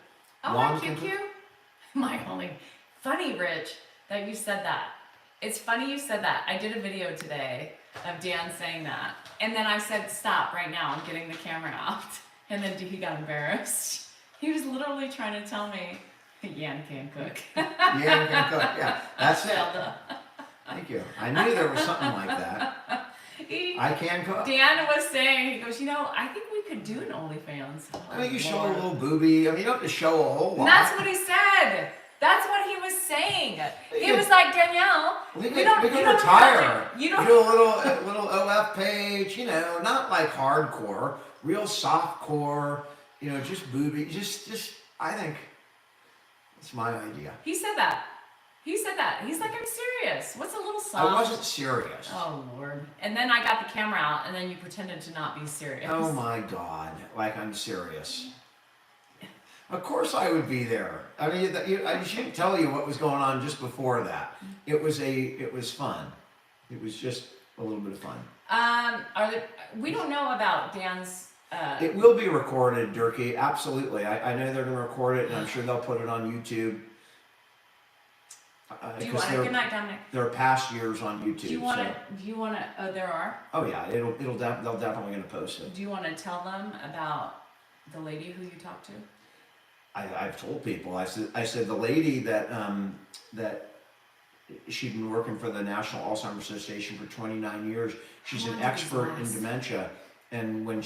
Oh, Juan my can cute cook? cute. My only funny, Rich, that you said that. It's funny you said that. I did a video today of Dan saying that, and then I said, "Stop right now! I'm getting the camera out." And then he got embarrassed. He was literally trying to tell me, "Yan can cook." Dan can cook. Yeah, that's it. Zelda. Thank you. I knew there was something like that. I can cook. Dan was saying, he goes, I think we could do an OnlyFans. I mean, you show a Lord. little booby. I mean, you don't have to show a whole lot. And that's what he said. That's what he was saying. We He could- was like, Danielle, We you could don't retire. have to- you don't. do a little OF page. Not like hardcore, real soft core. Just booby. Just. I think it's my idea. He said that. He said that. He's like, I'm serious. What's a little soft? I wasn't serious. Oh Lord. And then I got the camera out, and then you pretended to not be serious. Oh my God! Like I'm serious. Of course I would be there. I mean, I shouldn't tell you what was going on just before that. It was fun. It was just a little bit of fun. We don't know about Dan's. It will be recorded, Durkee. Absolutely. I know they're going to record it, and I'm sure they'll put it on YouTube. Do you want to? Good night, Dominic. There are past years on YouTube. Do you want to? Do you want to? Oh, there are. Oh yeah, they'll definitely going to post it. Do you want to tell them about the lady who you talked to? I've told people. I said the lady that she'd been working for the National Alzheimer's Association for 29 years. She's an expert in dementia, and when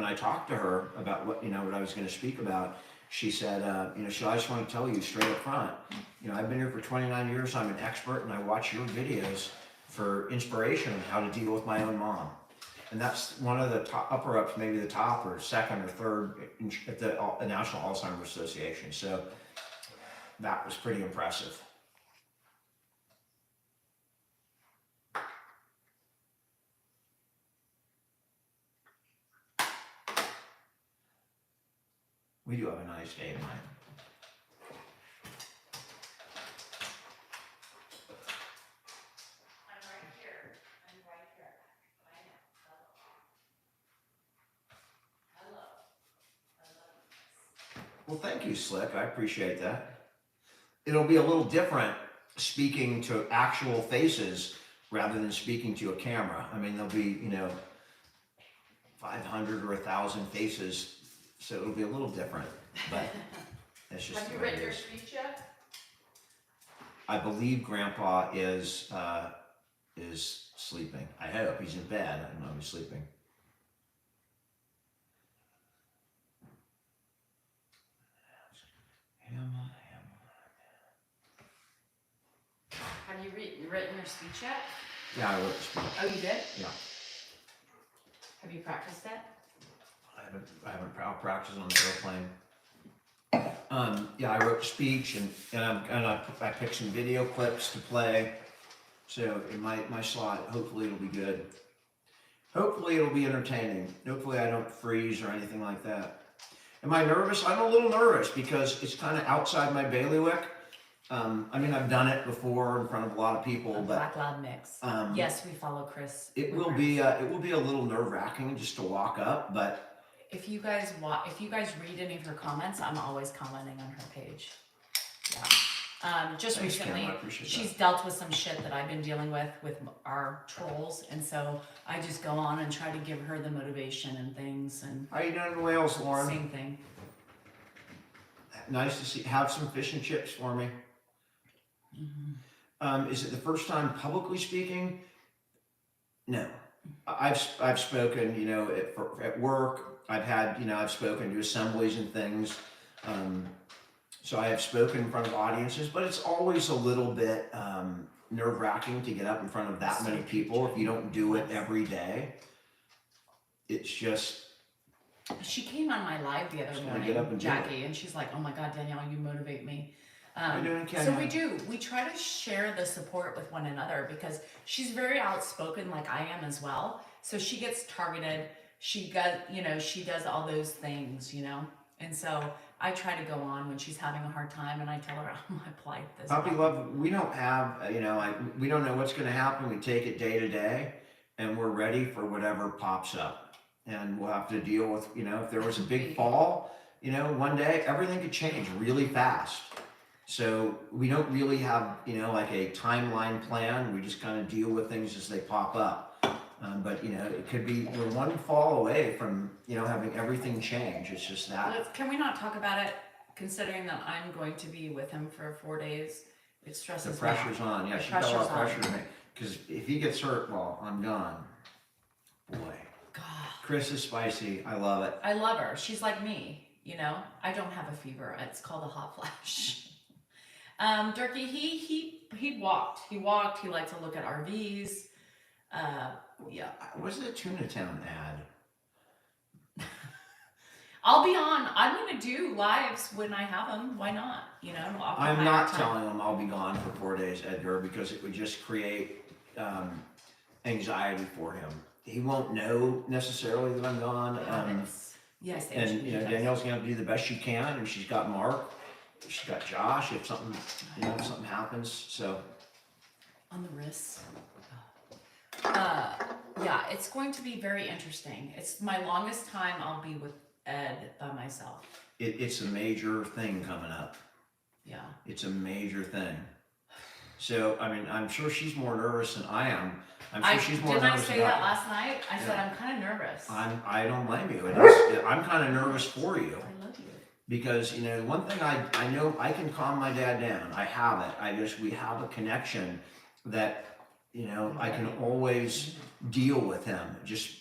I talked to her about what I was going to speak about, she said, I just want to tell you straight up front, I've been here for 29 years. I'm an expert, and I watch your videos for inspiration on how to deal with my own mom. And that's one of the top, upper ups, maybe the top or second or third at the National Alzheimer's Association. So that was pretty impressive. We do have a nice day tonight. I'm right here. I'm right here. I know. Hello. Hello. Well, thank you, Slick. I appreciate that. It'll be a little different speaking to actual faces rather than speaking to a camera. I mean, there'll be, 500 or 1,000 faces, so it'll be a little different, but that's just Have the you way it written your is. speech yet? I believe Grandpa is sleeping. I hope he's in bed. I don't know if he's sleeping. Have you written your speech yet? Yeah, I wrote the speech. Oh, you did? Yeah. Have you practiced it? I haven't practiced on the airplane. Yeah, I wrote the speech and I picked some video clips to play. So in my slot, hopefully it'll be good. Hopefully it'll be entertaining. Hopefully I don't freeze or anything like that. Am I nervous? I'm a little nervous because it's kind of outside my bailiwick. I mean, I've done it before in front of a lot of people, A but Black Loud Mix. Yes, we follow Chris. it will be a little nerve-wracking just to walk up, but If you guys read any of her comments, I'm always commenting on her page. Yeah. Just Thanks, Kim, recently, I appreciate she's that. dealt with some shit that I've been dealing with our trolls, and so I just go on and try to give her the motivation and things, and How you doing in Wales, Lauren? same thing. Nice to see. Have some fish and chips for me. Is it the first time publicly speaking? No, I've spoken, at work. I've spoken to assemblies and things. So I have spoken in front of audiences, but it's always a little bit nerve-wracking to get up in front of that many people if you don't do it every day. It's just. She came on my live the other Just gotta morning, get up and do Jackie, and she's like, "Oh my God, Danielle, you motivate me." How you doing, So Kenya? we do. We try to share the support with one another because she's very outspoken, like I am as well. So she gets targeted. She does all those things, And so I try to go on when she's having a hard time, and I tell her, "Oh my plight, this." Puppy love, we don't have, we don't know what's going to happen. We take it day to day, and we're ready for whatever pops up. And we'll have to deal with, if there was a big fall, one day everything could change really fast. So we don't really have, like a timeline plan. We just kind of deal with things as they pop up. But it could be, we're one fall away from, having everything change. It's just that. Can we not talk about it, considering that I'm going to be with him for 4 days? It stresses The pressure's me out. on. Yeah, The she's got a lot of pressure's pressure to me. Because if he gets hurt, well, I'm gone. Boy. God. Chris is spicy. I love it. I love her. She's like me, I don't have a fever. It's called a hot flash. Durkee, he walked. He walked. He liked to look at RVs. Yeah. Was it a Tuna Town ad? I'll be on. I'm going to do lives when I have them. Why not? I'll I'm hire not time. telling him I'll be gone for 4 days, Edgar, because it would just create anxiety for him. He won't know necessarily that I'm gone. Yes, And Danielle's gonna have to do the best she can, and she's got Mark, she's got Josh. If something, if something happens, so on the wrists. Yeah, it's going to be very interesting. It's my longest time I'll be with Ed by myself. it's a major thing coming up. Yeah. It's a major thing. So I mean, I'm sure she's more nervous than I am. I'm sure she's more Didn't nervous. I say that last night? I said I'm kind of nervous. I don't blame you. I'm kind of nervous for you. I love you. Because, one thing I know, I can calm my dad down. I have it. We have a connection that, I can always deal with him. Just,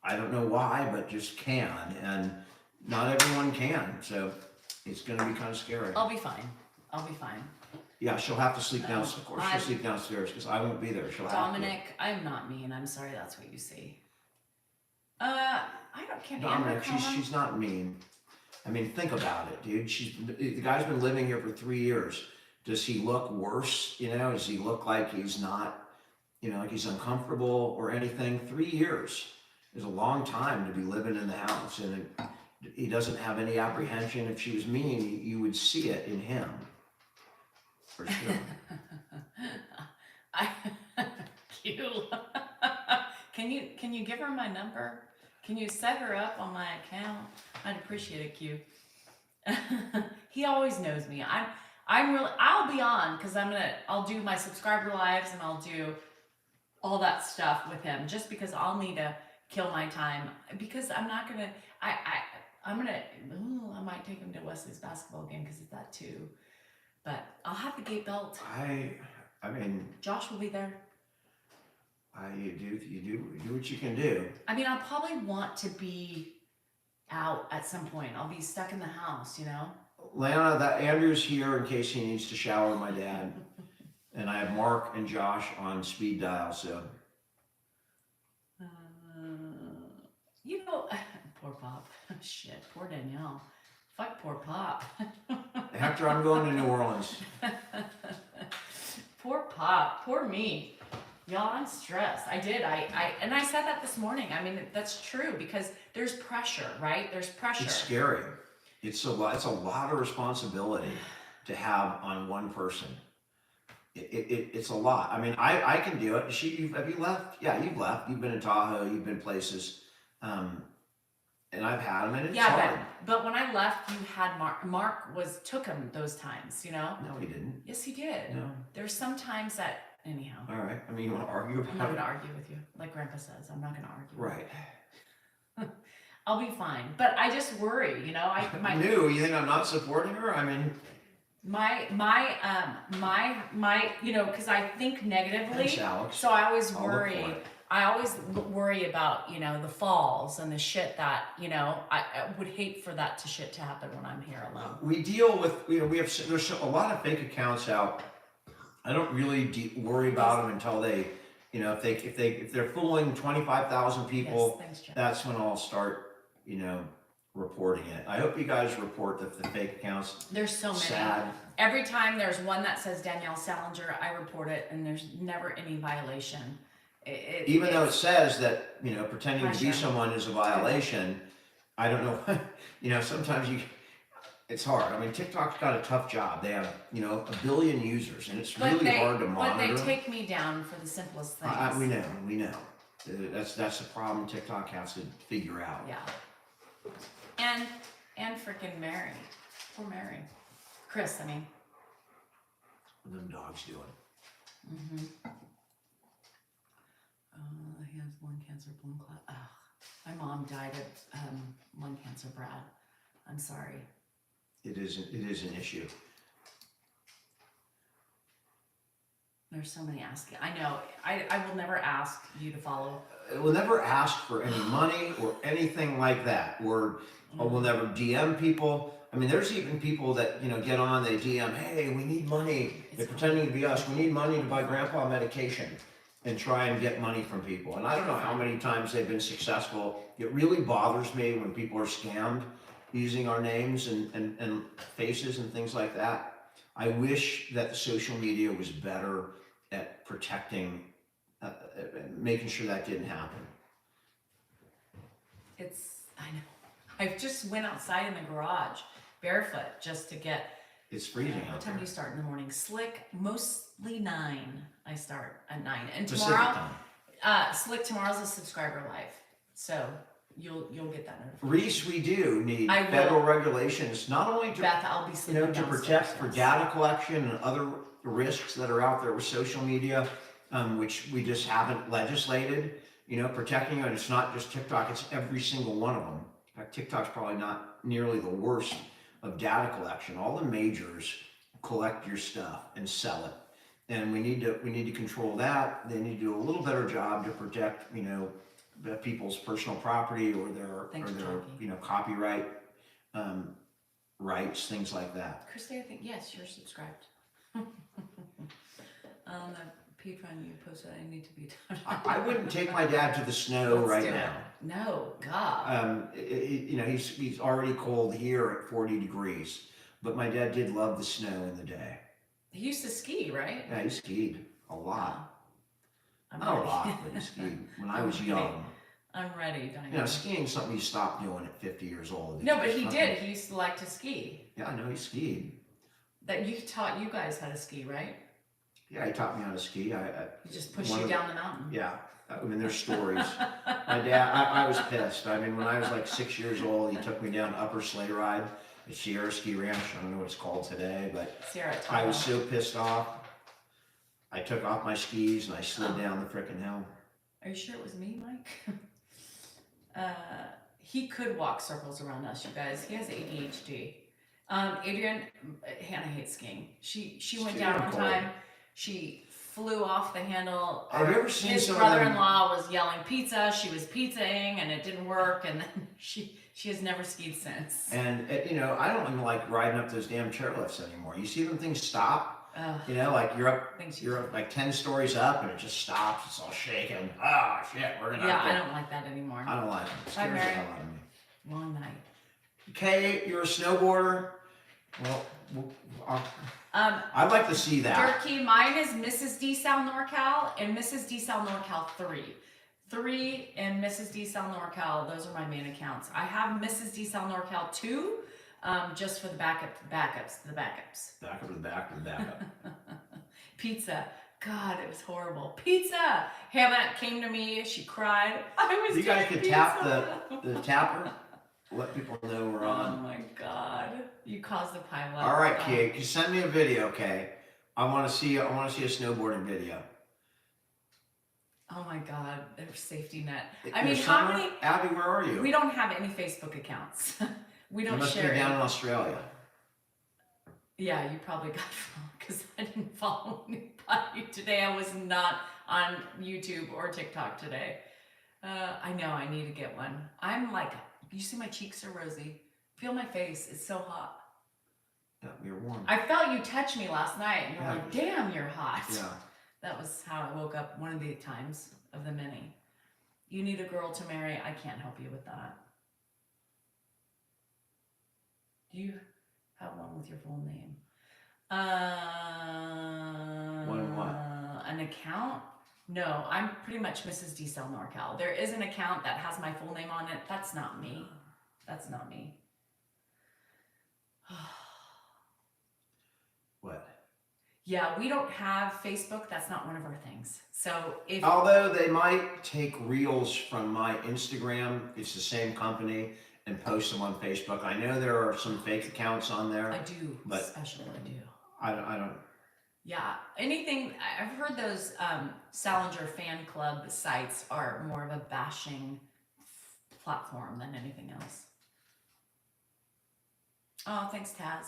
I don't know why, but just can. And not everyone can. So it's going to be kind of scary. I'll be fine. I'll be fine. Yeah, she'll have to sleep downstairs. Of course, she'll sleep downstairs because I won't be there. She'll have Dominic, I'm not mean. I'm sorry that's what you see. I can't to. be Dominic, she's not mean. I mean, think about it, dude. The guy's been living here for 3 years. Does he look worse? Does he look like he's not, like he's uncomfortable or anything? 3 years is a long time to be living in the house. And He doesn't have any apprehension. If she was mean, you would see it in him. For sure. I, Q. Can you give her my number? Can you set her up on my account? I'd appreciate it, Q. He always knows me. I'll be on because I'll do my subscriber lives and I'll do all that stuff with him just because I'll need to kill my time because I'm not gonna. I might take him to Wesley's basketball game because it's that too. But I'll have the gate belt. I mean, Josh will be there. you do what you can do. I mean, I'll probably want to be out at some point. I'll be stuck in the house, you know? Lana, that Andrew's here in case he needs to shower my dad. And I have Mark and Josh on speed dial, so. You know, poor Pop. Shit, poor Danielle. Fuck poor Pop. Hector, I'm going to New Orleans. Poor Pop. Poor me. Y'all, I'm stressed. I did. And I said that this morning. I mean, that's true because there's pressure, right? There's pressure. It's scary. It's a lot of responsibility to have on one person. It's a lot. I mean, I can do it. Have you left? Yeah, you've left. You've been in Tahoe. You've been places. And I've had them, and it's hard. But when I left, you had Mark. Mark took him those times, you know? No, he didn't. Yes, he did. No. There's some times that, anyhow. All right. I mean, you want to argue about I'm not it? going to argue with you. Like Grandpa says, I'm not going to argue. Right. I'll be fine. But I just worry, you know? You think I'm not supporting her? I mean, my, you know, because I think negatively. thanks, Alex. So I always I'll look worry. for it. I always worry about, you know, the falls and the shit that, you know, I would hate for that shit to happen when I'm here alone. We deal with, you know, there's a lot of fake accounts out. I don't really worry about them until they, you know, if they're fooling 25,000 people, Yes, thanks, Jeff. that's when I'll start, you know, reporting it. I hope you guys report the fake accounts. There's so many. Sad. Every time there's one that says Danielle Salinger, I report it, and there's never any violation. Even though it says that, you know, pretending to be Pressure. someone is a violation, I don't know, you know, sometimes it's hard. I mean, TikTok's got a tough job. They have, you know, 1 billion users, and it's really hard to monitor. But they take me down for the simplest things. We know. That's the problem TikTok has to figure out. Yeah. And freaking Mary. Poor Mary. Chris, I mean. What are them dogs doing? Mm-hmm. He has lung cancer, blood clot. Ugh. My mom died of lung cancer, Brad. I'm sorry. It is an issue. There's so many asking. I know. I will never ask you to follow. We'll never ask for any money or anything like that. Or we'll never DM people. I mean, there's even people that, you know, get on, they DM, hey, we need money. They're pretending to be us. We need money to buy grandpa medication, and try and get money from people. And I don't know how many times they've been successful. It really bothers me when people are scammed using our names and faces and things like that. I wish that the social media was better at protecting, making sure that didn't happen. I know. I just went outside in the garage barefoot just to get. It's freezing out What time there. do you start in the morning? Slick, mostly 9. I start at 9. And Pacific tomorrow, time. Slick, tomorrow's a subscriber live. So you'll get that notification. Reese, we do need I will. federal regulations, not only to, Beth, I'll be you sleeping know, to downstairs, protect for yes. data collection and other risks that are out there with social media, which we just haven't legislated. You know, protecting it. It's not just TikTok; it's every single one of them. In fact, TikTok's probably not nearly the worst of data collection. All the majors collect your stuff and sell it, and we need to control that. They need to do a little better job to protect, you know, the people's personal property or their Thanks, Jackie. you know, copyright rights, things like that. Christy, I think, yes, you're subscribed. On the Patreon you posted, I need to be done. I wouldn't take my dad to the snow Let's right do it. now. No, God. You know, he's already cold here at 40 degrees, but my dad did love the snow in the day. He used to ski, right? Yeah, he skied a lot. I'm Not a not- lot, but he skied when I was I'm young. I'm ready, Diane. You know, skiing's something you stop doing at 50 years old. No, but It's he fucking- did. He used to like to ski. Yeah, I know he skied. That you taught you guys how to ski, right? Yeah, he taught me how to ski. He just pushed one you of- down the mountain. Yeah, I mean, there's stories. My dad, I was pissed. I mean, when I was like 6 years old, he took me down Upper Sleigh Ride at Sierra Ski Ranch. I don't know what it's called today, but Sierra I was Tahoe. so pissed off. I took off my skis and I slid down the frickin' hill. Are you sure it was me, Mike? He could walk circles around us, you guys. He has ADHD. Adrian, Hannah hates skiing. She went Skiing down or one cold? time. She flew off the handle. Have you ever seen His some of them- brother-in-law was yelling pizza. She was pizzaing, and it didn't work. And then she has never skied since. And, you know, I don't even like riding up those damn chairlifts anymore. You see them things stop? Ugh, You know, like you're up thanks, You're up like 10 stories up and it just stops. It's all shaking. Ah, shit, we're gonna yeah, have I to. don't like that anymore. I don't like it. It scares the Mary. hell out of me. Long night. Okay, you're a snowboarder. Well, I'd like to see that. Durkee, mine is Mrs. D Sal NorCal and Mrs. D Sal NorCal 3. 3 and Mrs. D Sal NorCal, those are my main accounts. I have Mrs. D Sal NorCal 2, just for the backups. Back up to the back to the backup. Pizza. God, it was horrible. Pizza! Hannah came to me, she cried. I was You guys doing could tap pizza. the tapper. Let people know we're Oh on. my God. You caused the pilot. All right, Kate, you send me a video, okay? I want to see a snowboarding video. Oh my God, there's safety net. In I the mean, how summer? many? Abby, where are you? We don't have any Facebook accounts. We You don't must be share down it. in Australia. Yeah, you probably got followed because I didn't follow anybody today. I was not on YouTube or TikTok today. I know I need to get one. I'm like, you see my cheeks are rosy. Feel my face. It's so hot. Yeah, you're warm. I felt you touch me last night and you're Yeah. like, damn, you're hot. Yeah. That was how I woke up one of the times of the many. You need a girl to marry. I can't help you with that. Do you have one with your full name? One what? An account? No, I'm pretty much Mrs. D Cell NorCal. There is an account that has my full name on it. That's not me. That's not me. What? Yeah, we don't have Facebook. That's not one of our things. So if Although they might take reels from my Instagram, it's the same company, and post them on Facebook. I know there are some fake accounts on there. I do, But- especially I do. I don't. Yeah, anything, I've heard those Salinger fan club sites are more of a bashing platform than anything else. Oh, thanks, Taz.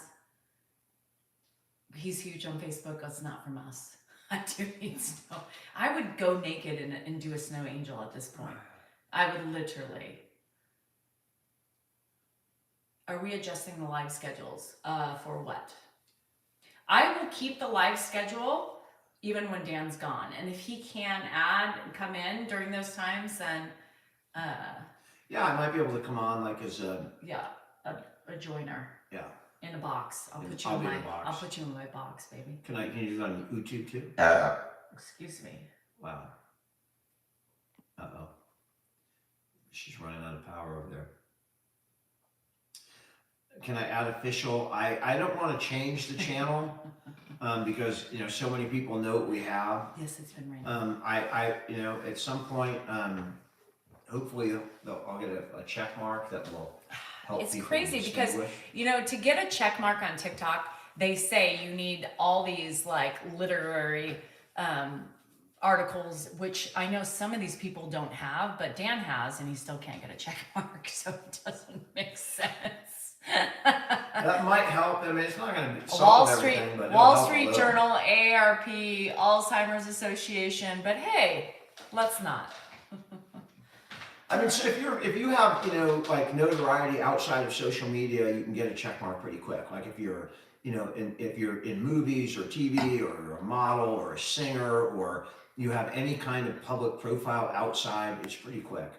He's huge on Facebook. It's not from us. I do need snow. I would go naked and do a snow angel at this point. I would literally. Are we adjusting the live schedules? For what? I will keep the live schedule even when Dan's gone. And if he can add and come in during those times, then Yeah, I might be able to come on like as a yeah, a joiner yeah. in a box. I'll put you I'll in be my in a box. I'll put you in my box, baby. Can you do that on YouTube too? Excuse me. Wow. Uh-oh. She's running out of power over there. Can I add official? I don't want to change the channel because so many people know what we have. Yes, it's been raining. I at some point hopefully I'll get a check mark that will help. It's people crazy because distinguish. to get a check mark on TikTok, they say you need all these like literary articles, which I know some of these people don't have, but Dan has, and he still can't get a check mark, so it doesn't make sense. That might help. I mean, it's not going to Wall solve Street, everything, but it'll Wall help a Street little. Journal, AARP, Alzheimer's Association, but hey, let's not. I mean, so if you have like notoriety outside of social media, you can get a check mark pretty quick. Like if you're if you're in movies or TV or you're a model or a singer or you have any kind of public profile outside, it's pretty quick.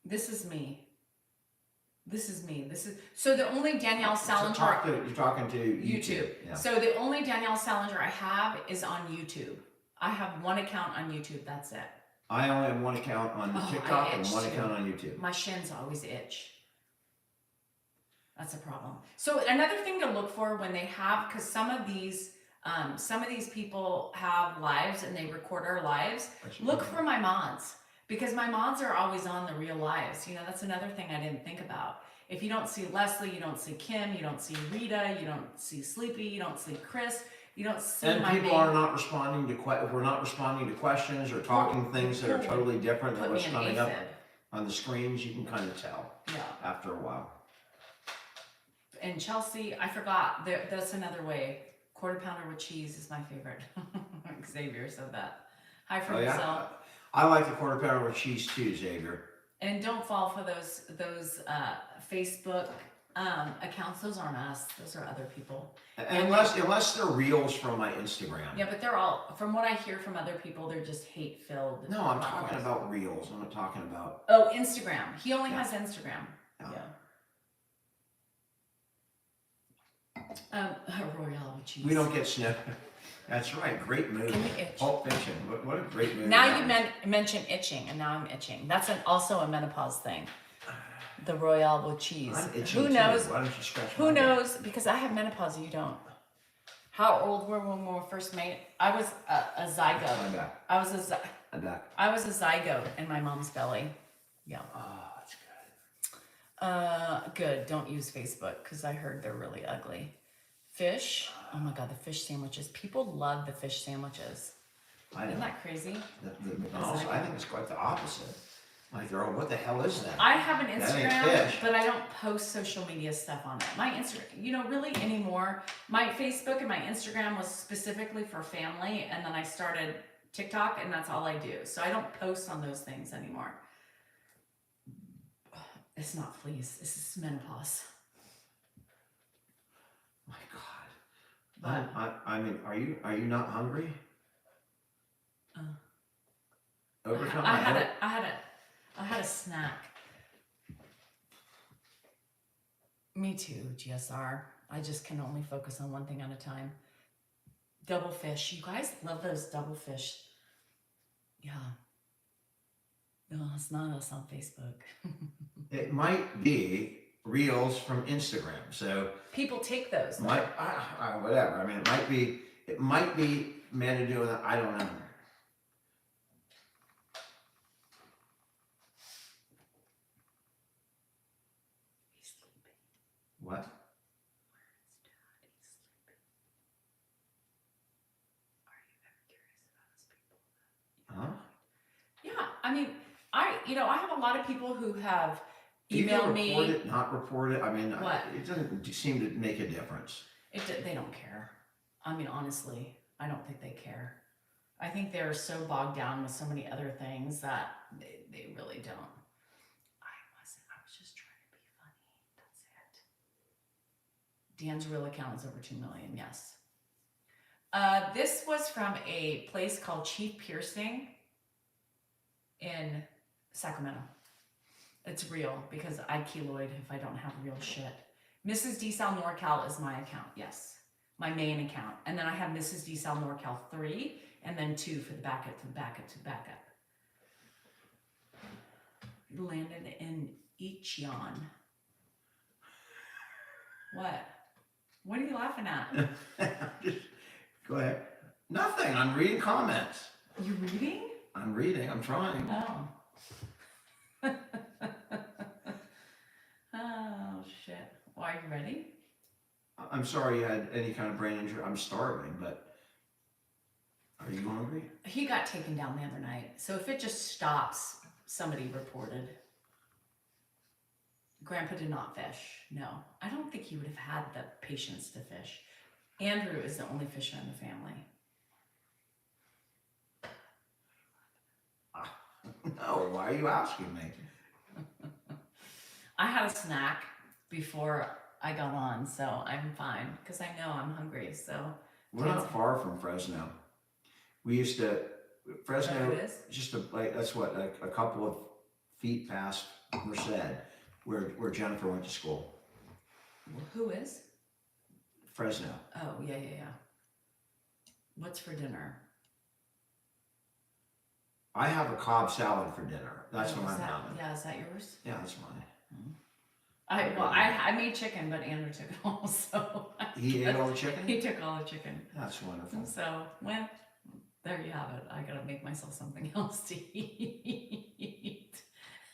This is me. So the only Danielle Salinger. You're talking to YouTube. Yeah. So the only Danielle Salinger I have is on YouTube. I have one account on YouTube. That's it. I only have one account on Oh, I TikTok and itch one too. account on YouTube. My shins always itch. That's a problem. So another thing to look for when they have, because some of these people have lives and they record our lives. Look for my mods, because my mods are always on the real lives. You know, that's another thing I didn't think about. If you don't see Leslie, you don't see Kim, you don't see Rita, you don't see Sleepy, you don't see Chris, you don't see And my people main. are not responding to if we're not responding to questions or talking things that are totally different than Put me what's in coming up AFib. on the screens. You can kind of tell Yeah. after a while. And Chelsea, I forgot. That's another way. Quarter pounder with cheese is my favorite. Xavier said that. Hi from Oh Brazil. yeah, I like the quarter pounder with cheese too, Xavier. And don't fall for those Facebook accounts. Those aren't us. Those are other people. Unless they're reels from my Instagram. Yeah, but they're all, from what I hear from other people, they're just hate filled. No, I'm talking about reels. I'm not talking about. Oh, Instagram. He only Yeah. has Instagram. Yeah. Royale with cheese. We don't get snow. That's right. Great movie. Can you itch? Pulp Fiction. What a great movie. Now that you was. mention itching, and now I'm itching. That's also a menopause thing. The Royale with cheese. I'm itching Who too. knows? Why don't you scratch Who my back? knows? Because I have menopause, you don't. How old were we when we first made? I was a zygote. My back. I was a My back. zygote in my mom's belly. Yeah. Oh, that's good. Good. Don't use Facebook because I heard they're really ugly. Fish. Oh my God, the fish sandwiches. People love the fish sandwiches. I know. Isn't that crazy? The McDonald's, I think it's quite the opposite. Like, they're all, what the hell is that? I have an That ain't Instagram, fish. but I don't post social media stuff on it. My Instagram, really anymore, my Facebook and my Instagram was specifically for family, and then I started TikTok, and that's all I do. So I don't post on those things anymore. It's not fleas. This is menopause. My God. I mean, are you not hungry? Overcome. I had a snack. Me too, GSR. I just can only focus on one thing at a time. Double fish. You guys love those double fish. Yeah. No, it's not us on Facebook. It might be reels from Instagram. So People take those. might whatever. I mean, it might be men are doing that. I don't know. He's sleeping. What? Huh? Yeah, I mean, I have a lot of people who have Do you emailed report me. it, not report it? I mean, What? it doesn't seem to make a difference. They don't care. I mean, honestly, I don't think they care. I think they're so bogged down with so many other things that they really don't. I was just trying to be funny. That's it. Dan's real account is over 2 million, yes. This was from a place called Chief Piercing in Sacramento. It's real because I keloid if I don't have real shit. Mrs. D Sal NorCal is my account, yes. My main account. And then I have Mrs. D Sal NorCal 3 and then 2 for the backup to backup to backup. Landed in Ichion. What? What are you laughing at? Go ahead. Nothing. I'm reading comments. You reading? I'm reading. I'm trying. Oh. Oh, shit. Well, are you ready? I'm sorry you had any kind of brain injury. I'm starving, but are you hungry? He got taken down the other night. So if it just stops, somebody reported. Grandpa did not fish. No. I don't think he would have had the patience to fish. Andrew is the only fisher in the family. No, why are you asking me? I had a snack before I got on, so I'm fine because I know I'm hungry. So We're not far from Fresno. We used to, Fresno, it is? just that's what, like a couple of feet past Merced, where Jennifer went to school. Who is? Fresno. Oh, yeah. What's for dinner? I have a Cobb salad for dinner. That's what I'm having. Yeah, is that yours? Yeah, that's mine. I made chicken, but Andrew took it all, so He ate all the chicken? he took all the chicken. That's wonderful. So, well, there you have it. I gotta make myself something else to eat.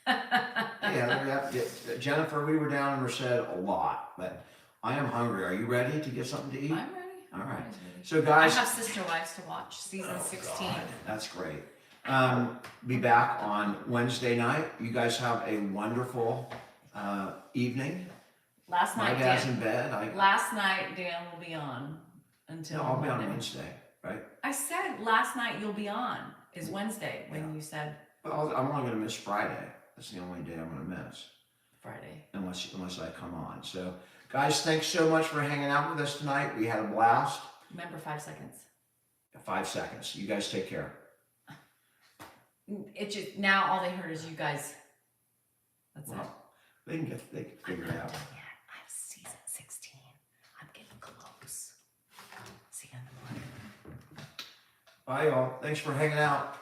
Yeah, there we have it. Jennifer, we were down in Merced a lot, but I am hungry. Are you ready to get something to eat? I'm ready. All right. always ready. So I guys, have Sister Wives to watch, season 16. God, that's great. Be back on Wednesday night. You guys have a wonderful evening. Last My night, dad's Dan. in bed. Last night, Dan will be on until. No, I'll be on Monday. Wednesday, right? I said last night you'll be on is Wednesday when you said Well, I'm only going to miss Friday. That's the only day I'm going to miss, Friday. unless I come on. So, guys, thanks so much for hanging out with us tonight. We had a blast. Remember 5 seconds. 5 seconds. You guys take care. It just now all they heard is you guys. That's it. Well, they can figure it out. I'm season 16. I'm getting close. See you in the morning. Bye, y'all. Thanks for hanging out.